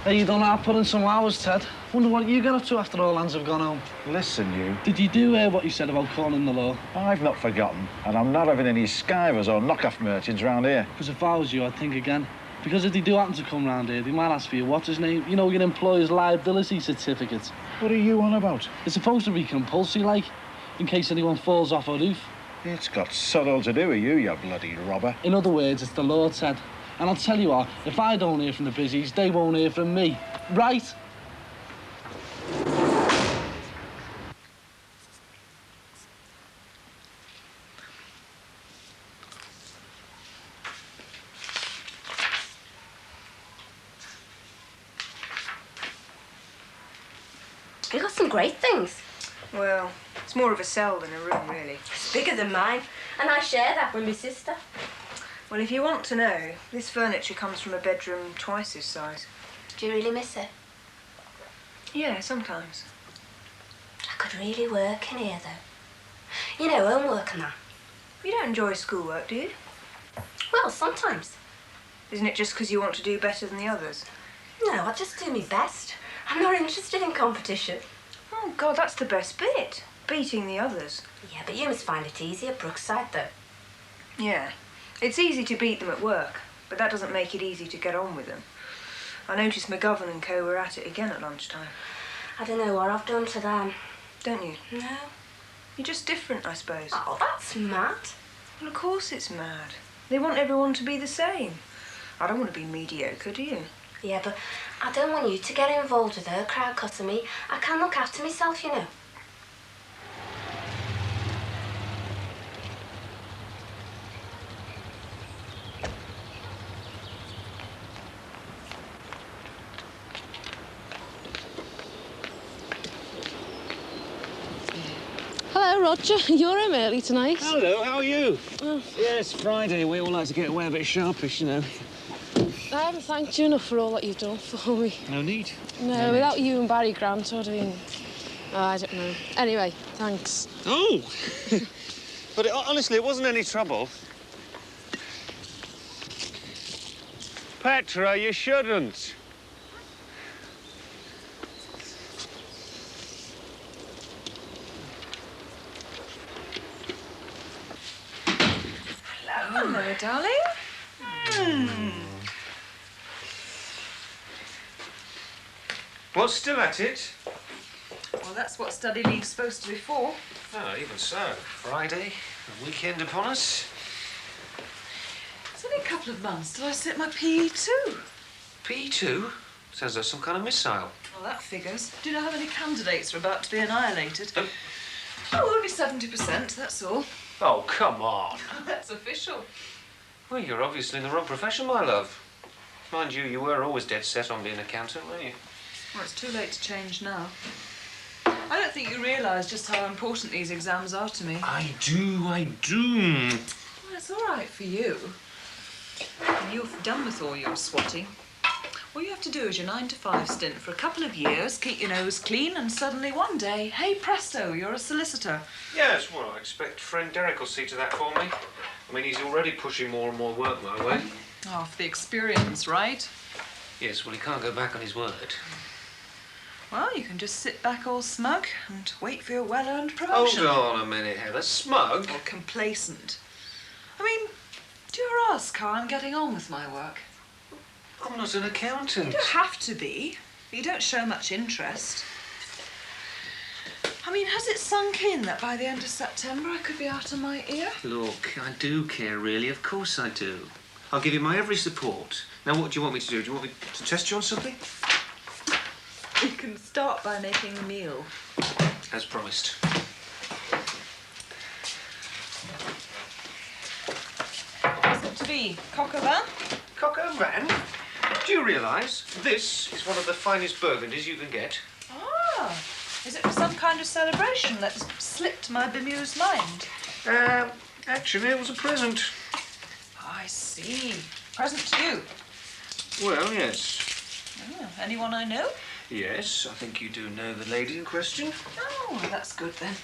Hey, you done hard putting some hours, Ted. Wonder what you get up to after all hands have gone home. Listen, you. Did you do what you said about calling the law? I've not forgotten, and I'm not having any skivers or knock-off merchants round here. Because if I was you, I'd think again. Because if they do happen to come round here, they might ask for your what's his name? You know, your employer's liability certificate. What are you on about? It's supposed to be compulsory, like, in case anyone falls off a roof. It's got sod all to do with you, you bloody robber. In other words, it's the law, Ted. And I'll tell you what, if I don't hear from the busies, they won't hear from me. Right? You got some great things. Well, it's more of a cell than a room, really. It's bigger than mine, and I share that with my sister. Well, if you want to know, this furniture comes from a bedroom twice this size. Do you really miss it? Yeah, sometimes. I could really work in here, though. You know, homework and that. You don't enjoy schoolwork, do you? Well, sometimes. Isn't it just because you want to do better than the others? No, I just do my best. I'm not interested in competition. Oh, God, that's the best bit. Beating the others. Yeah, but you must find it easy at Brookside, though. Yeah. It's easy to beat them at work, but that doesn't make it easy to get on with them. I noticed McGovern and co were at it again at lunchtime. I don't know what I've done to them. Don't you? No. You're just different, I suppose. Oh, that's mad. Well, of course it's mad. They want everyone to be the same. I don't want to be mediocre, do you? Yeah, but I don't want you to get involved with her crowd cutting me. I can look after myself, you know. Hello, Roger. You're home early tonight. Hello, how are you? Oh. Yes, Friday. We all like to get away a bit sharpish, you know. I haven't thanked you enough for all that you've done for me. No need. No, without you and Barry Grant, I'd have been... Oh, I don't know. Anyway, thanks. Oh! But honestly, it wasn't any trouble. Petra, you shouldn't. Hello, darling. What's still at it? Well, that's what study leave's supposed to be for. Oh, even so. Friday, a weekend upon us. It's only a couple of months till I sit my PE2. PE2? Sounds like some kind of missile. Well, that figures. Do you know how many candidates are about to be annihilated? Oh, only 70%, that's all. Oh, come on. That's official. Well, you're obviously in the wrong profession, my love. Mind you, you were always dead set on being an accountant, weren't you? Well, it's too late to change now. I don't think you realise just how important these exams are to me. I do. Well, it's all right for you. When you're done with all your swatting, all you have to do is your 9-to-5 stint for a couple of years, keep your nose clean, and suddenly one day, hey presto, you're a solicitor. Yes, well, I expect friend Derek will see to that for me. I mean, he's already pushing more and more work my way. Oh, for the experience, right? Yes, well, he can't go back on his word. Well, you can just sit back all smug and wait for your well-earned promotion. Hold on a minute, Heather. Smug? Or complacent. I mean, do you ever ask how I'm getting on with my work? I'm not an accountant. You don't have to be. You don't show much interest. I mean, has it sunk in that by the end of September I could be out of my ear? Look, I do care, really. Of course I do. I'll give you my every support. Now, what do you want me to do? Do you want me to test you on something? You can start by making a meal. As promised. What's it to be? Coq au vin? Coq au vin? Do you realise this is one of the finest burgundies you can get? Ah, is it for some kind of celebration that's slipped my bemused mind? Actually, it was a present. I see. Present to you? Well, yes. Oh, anyone I know? Yes, I think you do know the lady in question. Oh, well, that's good then.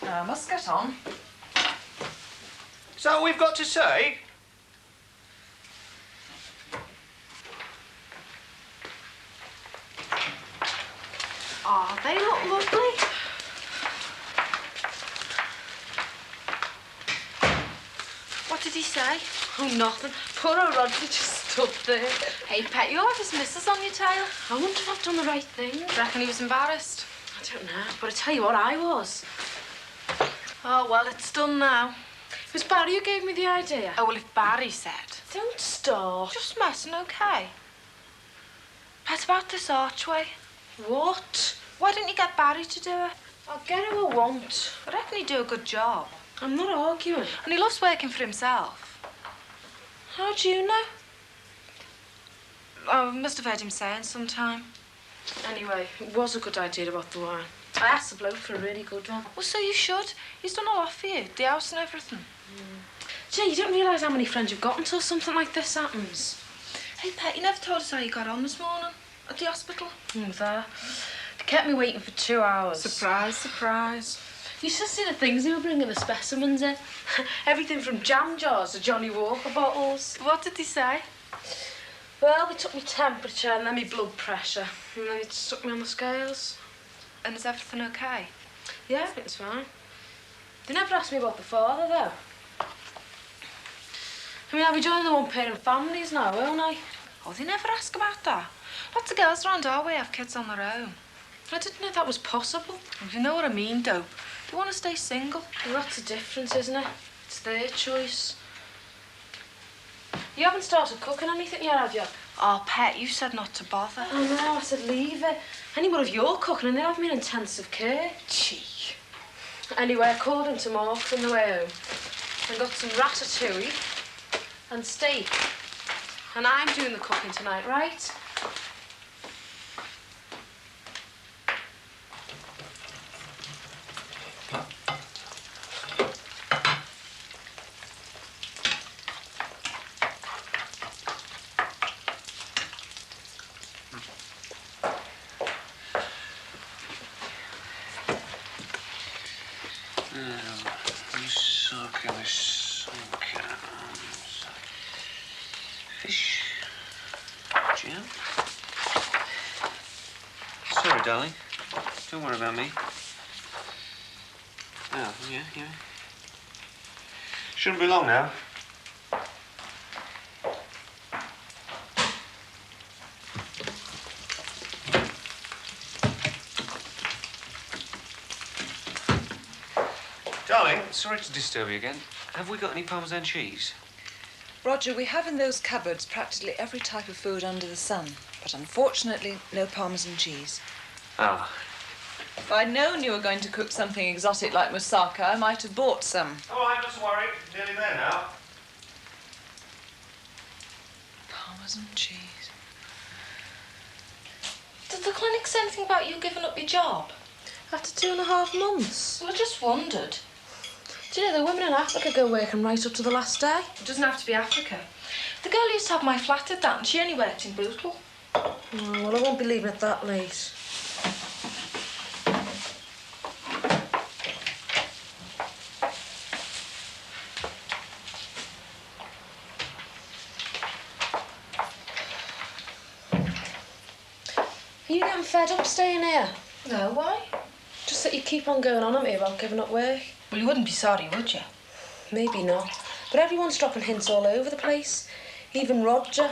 Now, I must get on. Is that all we've got to say? Oh, they look lovely. What did he say? Oh, nothing. Poor old Roger just stood there. Hey, Pet, you'll have his missus on your tail. I wonder if I've done the right thing. Do you reckon he was embarrassed? I don't know, but I tell you what, I was. Oh, well, it's done now. It was Barry who gave me the idea. Oh, well, if Barry said... Don't start. Just messing, OK? Pet, about this archway. What? Why didn't you get Barry to do it? I'll get who I want. I reckon he'd do a good job. I'm not arguing. And he loves working for himself. How do you know? I must have heard him saying sometime. Anyway, it was a good idea about the wine. I asked the bloke for a really good one. Well, so you should. He's done a lot for you. The house and everything. Gee, you don't realise how many friends you've got until something like this happens. Hey, Pet, you never told us how you got on this morning at the hospital. There. The Kept me waiting for 2 hours. Surprise, surprise. You should see the things they were bringing the specimens in. Everything from jam jars to Johnny Walker bottles. What did he say? Well, they took my temperature and then my blood pressure. And then they stuck me on the scales. And is everything okay? Yeah, everything's fine. They never asked me about the father, though. I mean, I'll be joining the one-parent families now, won't I? Oh, they never ask about that. Lots of girls around our way have kids on their own. I didn't know that was possible. Well, you know what I mean, Dope. They want to stay single. Well, that's the difference, isn't it? It's their choice. You haven't started cooking anything yet, have you? Oh, Pet, you said not to bother. Oh, no, I said leave it. Any more of your cooking and they'll have me in intensive care. Gee. Anyway, I called him to Mark on the way home and got some ratatouille and steak. And I'm doing the cooking tonight, right? Fish. Jam. Sorry, darling. Don't worry about me. Oh, yeah. Shouldn't be long now. Darling, sorry to disturb you again. Have we got any Parmesan cheese? Roger, we have in those cupboards practically every type of food under the sun, but unfortunately, no Parmesan cheese. Ah. If I'd known you were going to cook something exotic like moussaka, I might have bought some. All right, not to worry. Nearly there now. Parmesan cheese. Did the clinic say anything about you giving up your job? After 2.5 months. Well, I just wondered. Do you know, the women in Africa go working right up to the last day? It doesn't have to be Africa. The girl who used to have my flat did that, and she only worked in Bootle. Oh, well, I won't be leaving it that late. Are you getting fed up staying here? No, why? Just that you keep on going on at me about giving up work. Well, you wouldn't be sorry, would you? Maybe not. But everyone's dropping hints all over the place. Even Roger.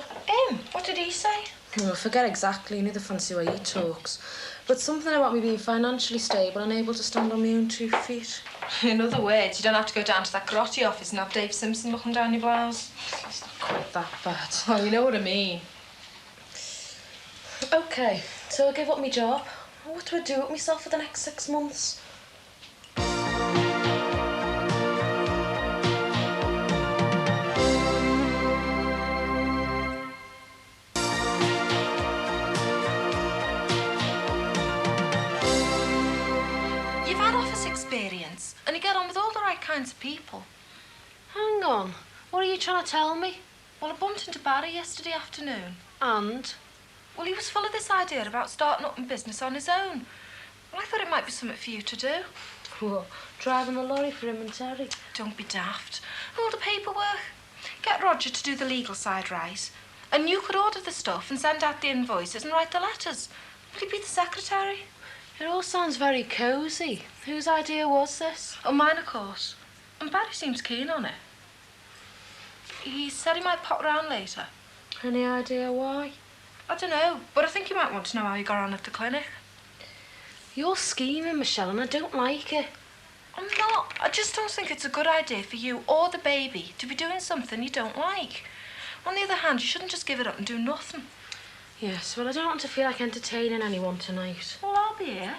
What did he say? Oh, I forget exactly. You know the fancy way he talks. But something about me being financially stable and able to stand on my own 2 feet. In other words, you don't have to go down to that karate office and have Dave Simpson looking down your blouse. It's not quite that bad. Oh, you know what I mean. OK, so I give up my job. What do I do with myself for the next 6 months? You've had office experience, and you get on with all the right kinds of people. Hang on. What are you trying to tell me? Well, I bumped into Barry yesterday afternoon. And? Well, he was full of this idea about starting up in business on his own. Well, I thought it might be something for you to do. What, driving the lorry for him and Terry? Don't be daft. All the paperwork. Get Roger to do the legal side right. And you could order the stuff and send out the invoices and write the letters. Will you be the secretary? It all sounds very cosy. Whose idea was this? Oh, mine, of course. And Barry seems keen on it. He said he might pop round later. Any idea why? I don't know, but I think you might want to know how you got on at the clinic. You're scheming, Michelle, and I don't like it. I'm not. I just don't think it's a good idea for you or the baby to be doing something you don't like. On the other hand, you shouldn't just give it up and do nothing. Yes, well, I don't want to feel like entertaining anyone tonight. Well, I'll be here.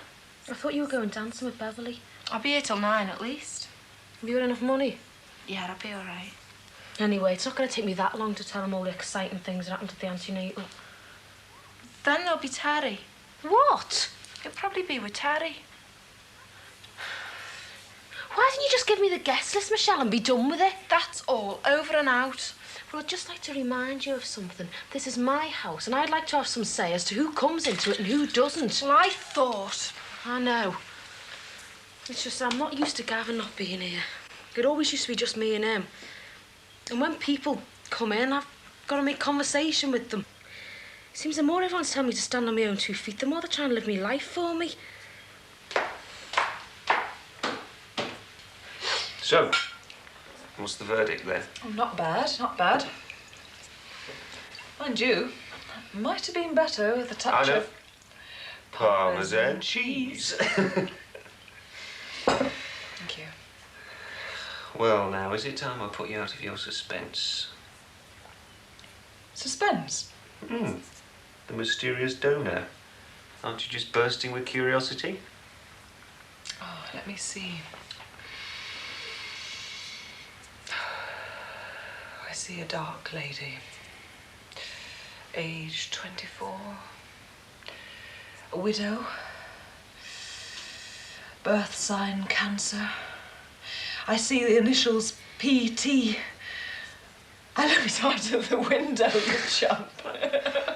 I thought you were going dancing with Beverly. I'll be here till 9 at least. Have you got enough money? Yeah, I'll be all right. Anyway, it's not going to take me that long to tell him all the exciting things that happened at the antenatal. Then there'll be Terry. What? It'll probably be with Terry. Why didn't you just give me the guest list, Michelle, and be done with it? That's all, over and out. Well, I'd just like to remind you of something. This is my house, and I'd like to have some say as to who comes into it and who doesn't. Well, I thought... I know. It's just I'm not used to Gavin not being here. It always used to be just me and him. And when people come in, I've got to make conversation with them. It seems the more everyone's telling me to stand on my own 2 feet, the more they're trying to live my life for me. So, what's the verdict then? Oh, not bad, not bad. Mind you, might have been better with a touch I know. of... Parmesan cheese. Thank you. Well, now, is it time I put you out of your suspense? Suspense? The mysterious donor. Aren't you just bursting with curiosity? Oh, let me see. I see a dark lady. Age 24. A widow. Birth sign Cancer. I see the initials PT. I looked out of the window, you chump.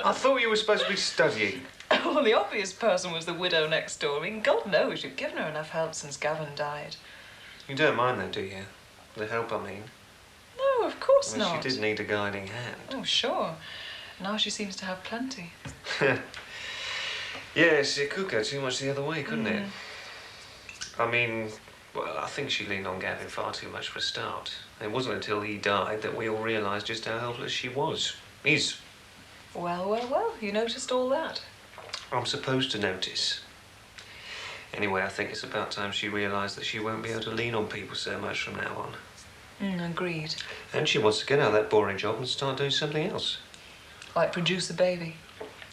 I thought you were supposed to be studying. Well, the obvious person was the widow next door. I mean, God knows you've given her enough help since Gavin died. You don't mind then, do you? The help, I mean. No, of course Well, not. she did need a guiding hand. Oh, sure. Now she seems to have plenty. Yes, it could go too much the other way, couldn't it? I mean, well, I think she leaned on Gavin far too much for a start. It wasn't until he died that we all realised just how helpless she was. Is. Well, well, well, you noticed all that. I'm supposed to notice. Anyway, I think it's about time she realised that she won't be able to lean on people so much from now on. Agreed. And she wants to get out of that boring job and start doing something else. Like produce a baby.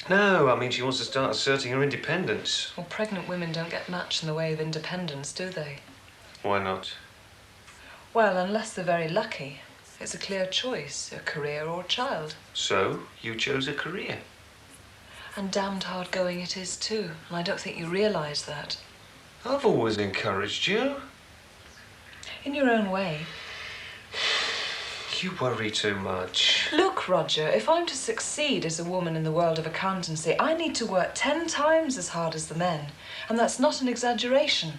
No, I mean she wants to start asserting her independence. Well, pregnant women don't get much in the way of independence, do they? Why not? Well, unless they're very lucky. It's a clear choice, a career or a child. So, you chose a career. And damned hard going it is too, and I don't think you realise that. I've always encouraged you. In your own way. You worry too much. Look, Roger, if I'm to succeed as a woman in the world of accountancy, I need to work 10 times as hard as the men. And that's not an exaggeration.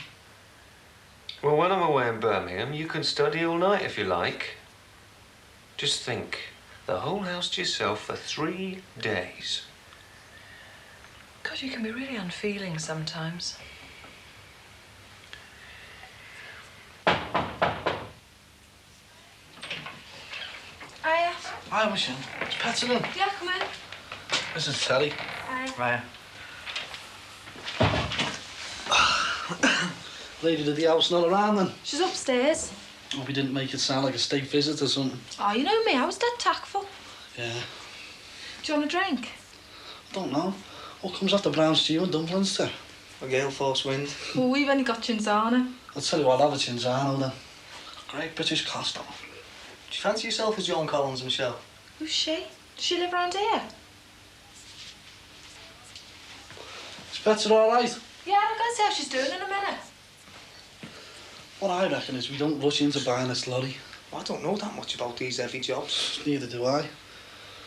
Well, when I'm away in Birmingham, you can study all night if you like. Just think, the whole house to yourself for 3 days. God, you can be really unfeeling sometimes. Hiya. Hi, Mission. It's Petter in. Yeah, come in. This is Terry. Hi. Raya. Lady of the house not around then? She's upstairs. Hope he didn't make it sound like a state visit or something. Oh, you know me, I was dead tactful. Yeah. Do you want a drink? Don't know. What comes after brown stew and dumplings, sir? A gale force wind. Well, we've only got Cinzano. I'll tell you what, I'll have a Cinzano then. Great British costume. Do you fancy yourself as John Collins, Michelle? Who's she? Does she live around here? Is Petter all right? Yeah, I'm going to see how she's doing in a minute. What I reckon is we don't rush into buying this lorry. I don't know that much about these heavy jobs. Neither do I.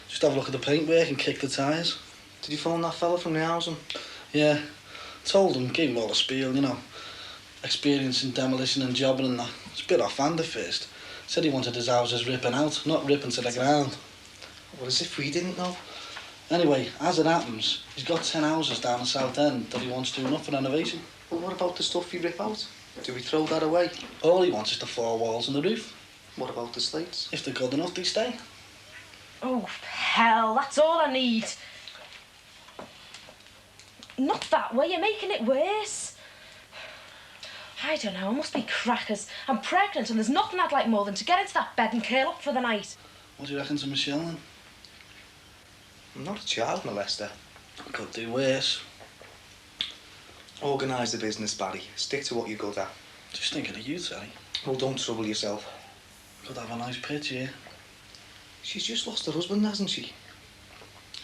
Just have a look at the paintwork and kick the tyres. Did you phone that fella from the housing? Yeah. Told him, gave him all the spiel, you know. Experience in demolition and jobbing and that. It's a bit off-hand at first. Said he wanted his houses ripping out, not ripping to the ground. Well, as if we didn't know. Anyway, as it happens, he's got 10 houses down the south end that he wants doing up for renovation. Well, what about the stuff you rip out? Do we throw that away? All he wants is the 4 walls and the roof. What about the slates? If they're good enough, they stay. Oh, hell, that's all I need. Not that way, you're making it worse. I don't know, I must be crackers. I'm pregnant and there's nothing I'd like more than to get into that bed and curl up for the night. What do you reckon to Michelle then? I'm not a child molester. Could do worse. Organise the business, Barry. Stick to what you're good at. Just thinking of you, Terry. Well, don't trouble yourself. Could have a nice pitch here. She's just lost her husband, hasn't she?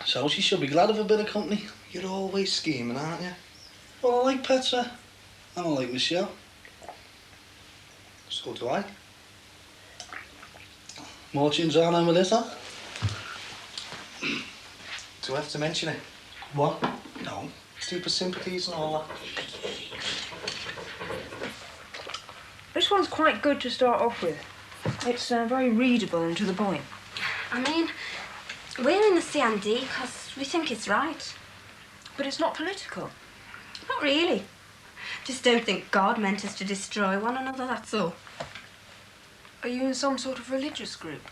So she should be glad of a bit of company. You're always scheming, aren't you? Well, I like Petra. And I like Michelle. So do I. More tunes on with this, huh? Do I have to mention it? What? No. Deepest sympathies and all that. This one's quite good to start off with. It's very readable and to the point. I mean, we're in the CND because we think it's right. But it's not political. Not really. Just don't think God meant us to destroy one another, that's all. Are you in some sort of religious group?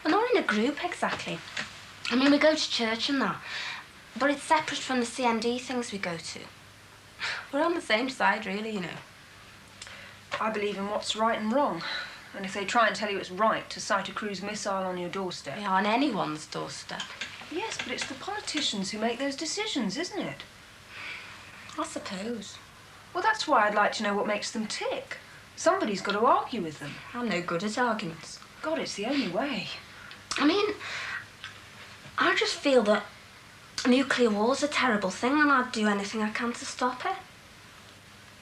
We're not in a group, exactly. I mean, we go to church and that, but it's separate from the CND things we go to. We're on the same side, really, you know. I believe in what's right and wrong. And if they try and tell you it's right to sight a cruise missile on your doorstep... Yeah, on anyone's doorstep. Yes, but it's the politicians who make those decisions, isn't it? I suppose. Well, that's why I'd like to know what makes them tick. Somebody's got to argue with them. I'm no good at arguments. God, it's the only way. I mean, I just feel that nuclear war's a terrible thing and I'd do anything I can to stop it.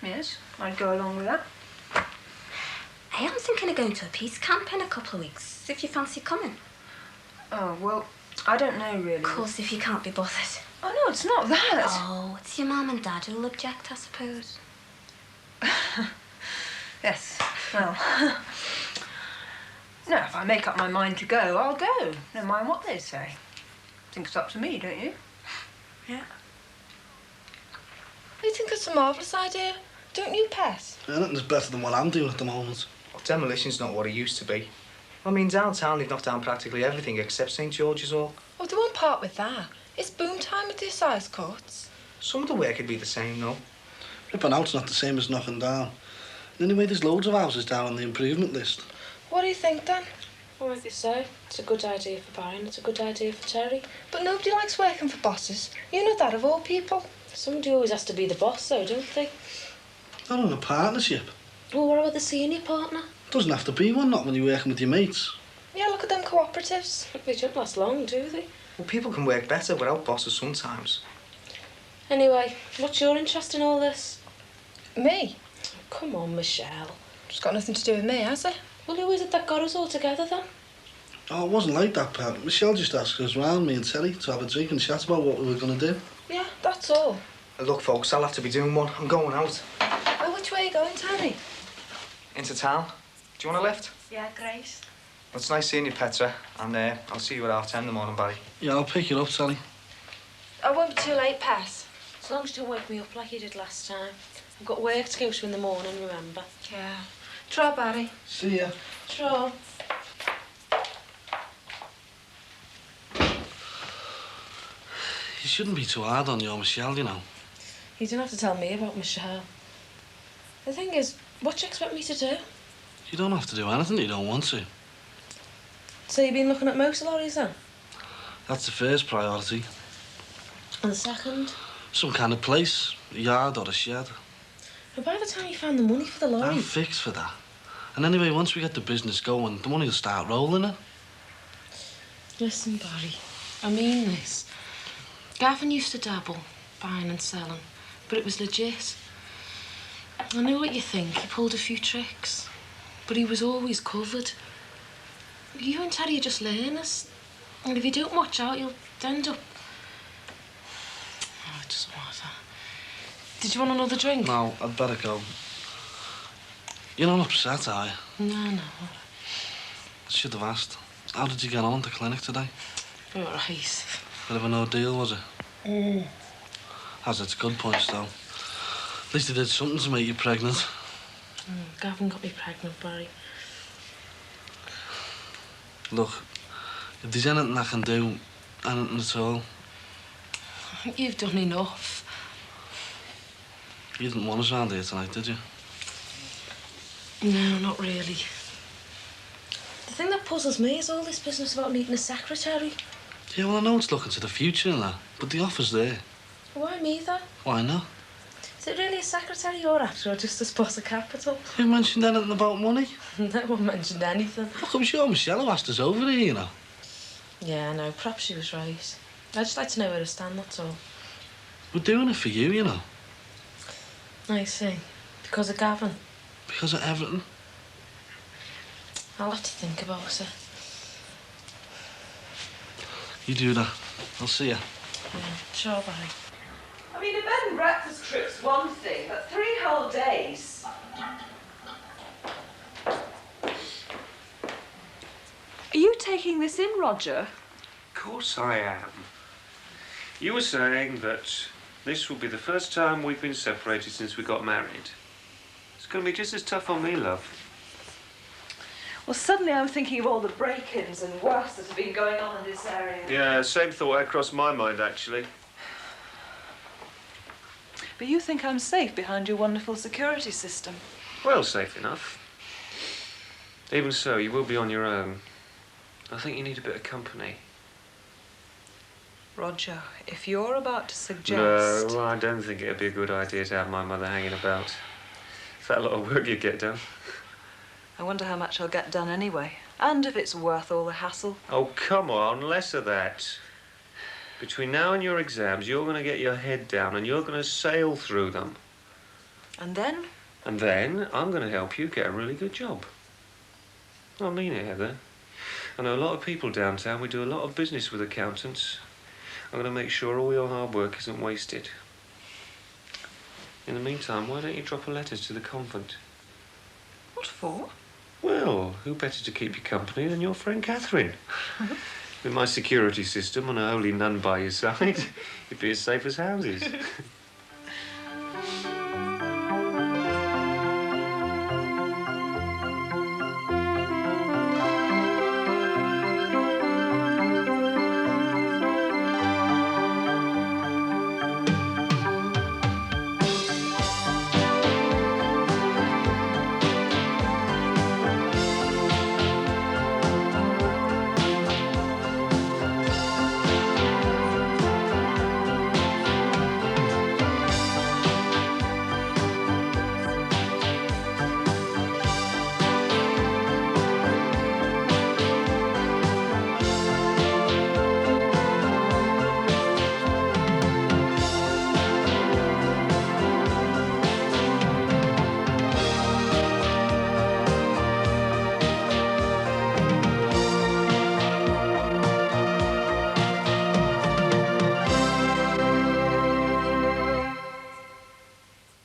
Yes, I'd go along with that. Hey, I'm thinking of going to a peace camp in a couple of weeks, if you fancy coming. Oh, well, I don't know, really. Of course, if you can't be bothered. Oh, no, it's not that. Oh, it's your mum and dad who'll object, I suppose. Yes, well... No, if I make up my mind to go, I'll go. No mind what they say. Think it's up to me, don't you? Yeah. I think it's a marvellous idea, don't you, Pet? Yeah, nothing's better than what I'm doing at the moment. Well, demolition's not what it used to be. I mean, downtown they've knocked down practically everything except St George's Hall. Oh, they won't part with that. It's boom time with the assize courts. Some of the work would be the same, though. Ripping out's not the same as knocking down. And anyway, there's loads of houses down on the improvement list. What do you think, then? Well, like you say, it's a good idea for Barry and it's a good idea for Terry. But nobody likes working for bosses. You know that of all people. Somebody always has to be the boss, though, don't they? Not in a partnership. Well, what about the senior partner? Doesn't have to be one, not when you're working with your mates. Yeah, look at them cooperatives. They don't last long, do they? Well, people can work better without bosses sometimes. Anyway, what's your interest in all this? Me? Come on, Michelle. It's got nothing to do with me, has it? Well, who is it that got us all together, then? Oh, it wasn't like that, Pat. Michelle just asked us round, me and Terry, to have a drink and chat about what we were going to do. Yeah, that's all. Look, folks, I'll have to be doing one. I'm going out. Oh, which way are you going, Tammy? Into town. Do you want a lift? Yeah, great. Well, it's nice seeing you, Petra. And I'll see you at 10:30 in the morning, Barry. Yeah, I'll pick you up, Sally. I won't be too late, Pat. As long as you don't wake me up like you did last time. I've got work to go to in the morning, remember? Yeah. Try, Barry. See ya. Try. You shouldn't be too hard on your Michelle, you know. You don't have to tell me about Michelle. The thing is, what do you expect me to do? You don't have to do anything you don't want to. So you've been looking at motor lorries, then? That's the first priority. And the second? Some kind of place, a yard or a shed. And by the time you found the money for the lorry... I'm fixed for that. And anyway, once we get the business going, the money will start rolling in. Listen, Barry, I mean this. Gavin used to dabble, buying and selling, but it was legit. I know what you think, he pulled a few tricks, but he was always covered. You and Terry are just learners, and if you don't watch out, you'll end up... Oh, it doesn't matter. Did you want another drink? No, I'd better go. You're not upset, are you? No. I should have asked. How did you get on at the clinic today? All right. Bit of an ordeal, was it? Has its good points, though. At least he did something to make you pregnant. Gavin got me pregnant, Barry. Look, if there's anything I can do, anything at all... I think you've done enough. You didn't want us around here tonight, did you? No, not really. The thing that puzzles me is all this business about needing a secretary. Yeah, well, I know it's looking to the future and that, but the offer's there. Why me, then? Why not? Is it really a secretary you're after, or just a spot of capital? You mentioned anything about money? No one mentioned anything. Look, I'm sure Michelle who asked us over here, you know. Yeah, no, perhaps she was right. I'd just like to know where to stand, that's all. We're doing it for you, you know. I see. Because of Gavin? Because of everything. I'll have to think about it. You do that. I'll see you. Yeah, sure, Barry. I mean, a bed and breakfast trip's one thing, but 3 whole days. Are you taking this in, Roger? Of course I am. You were saying that this will be the first time we've been separated since we got married. It's going to be just as tough on me, love. Well, suddenly I'm thinking of all the break-ins and worse that have been going on in this area. Yeah, same thought had crossed my mind, actually. But you think I'm safe behind your wonderful security system? Well, safe enough. Even so, you will be on your own. I think you need a bit of company. Roger, if you're about to suggest... No, I don't think it'd be a good idea to have my mother hanging about. It's that lot of work you get done. I wonder how much I'll get done anyway. And if it's worth all the hassle. Oh, come on, less of that. Between now and your exams, you're going to get your head down and you're going to sail through them. And then? And then I'm going to help you get a really good job. I mean it, Heather. I know a lot of people downtown. We do a lot of business with accountants. I'm going to make sure all your hard work isn't wasted. In the meantime, why don't you drop a letter to the convent? What for? Well, who better to keep you company than your friend Catherine? With my security system and a holy nun by your side, you'd be as safe as houses.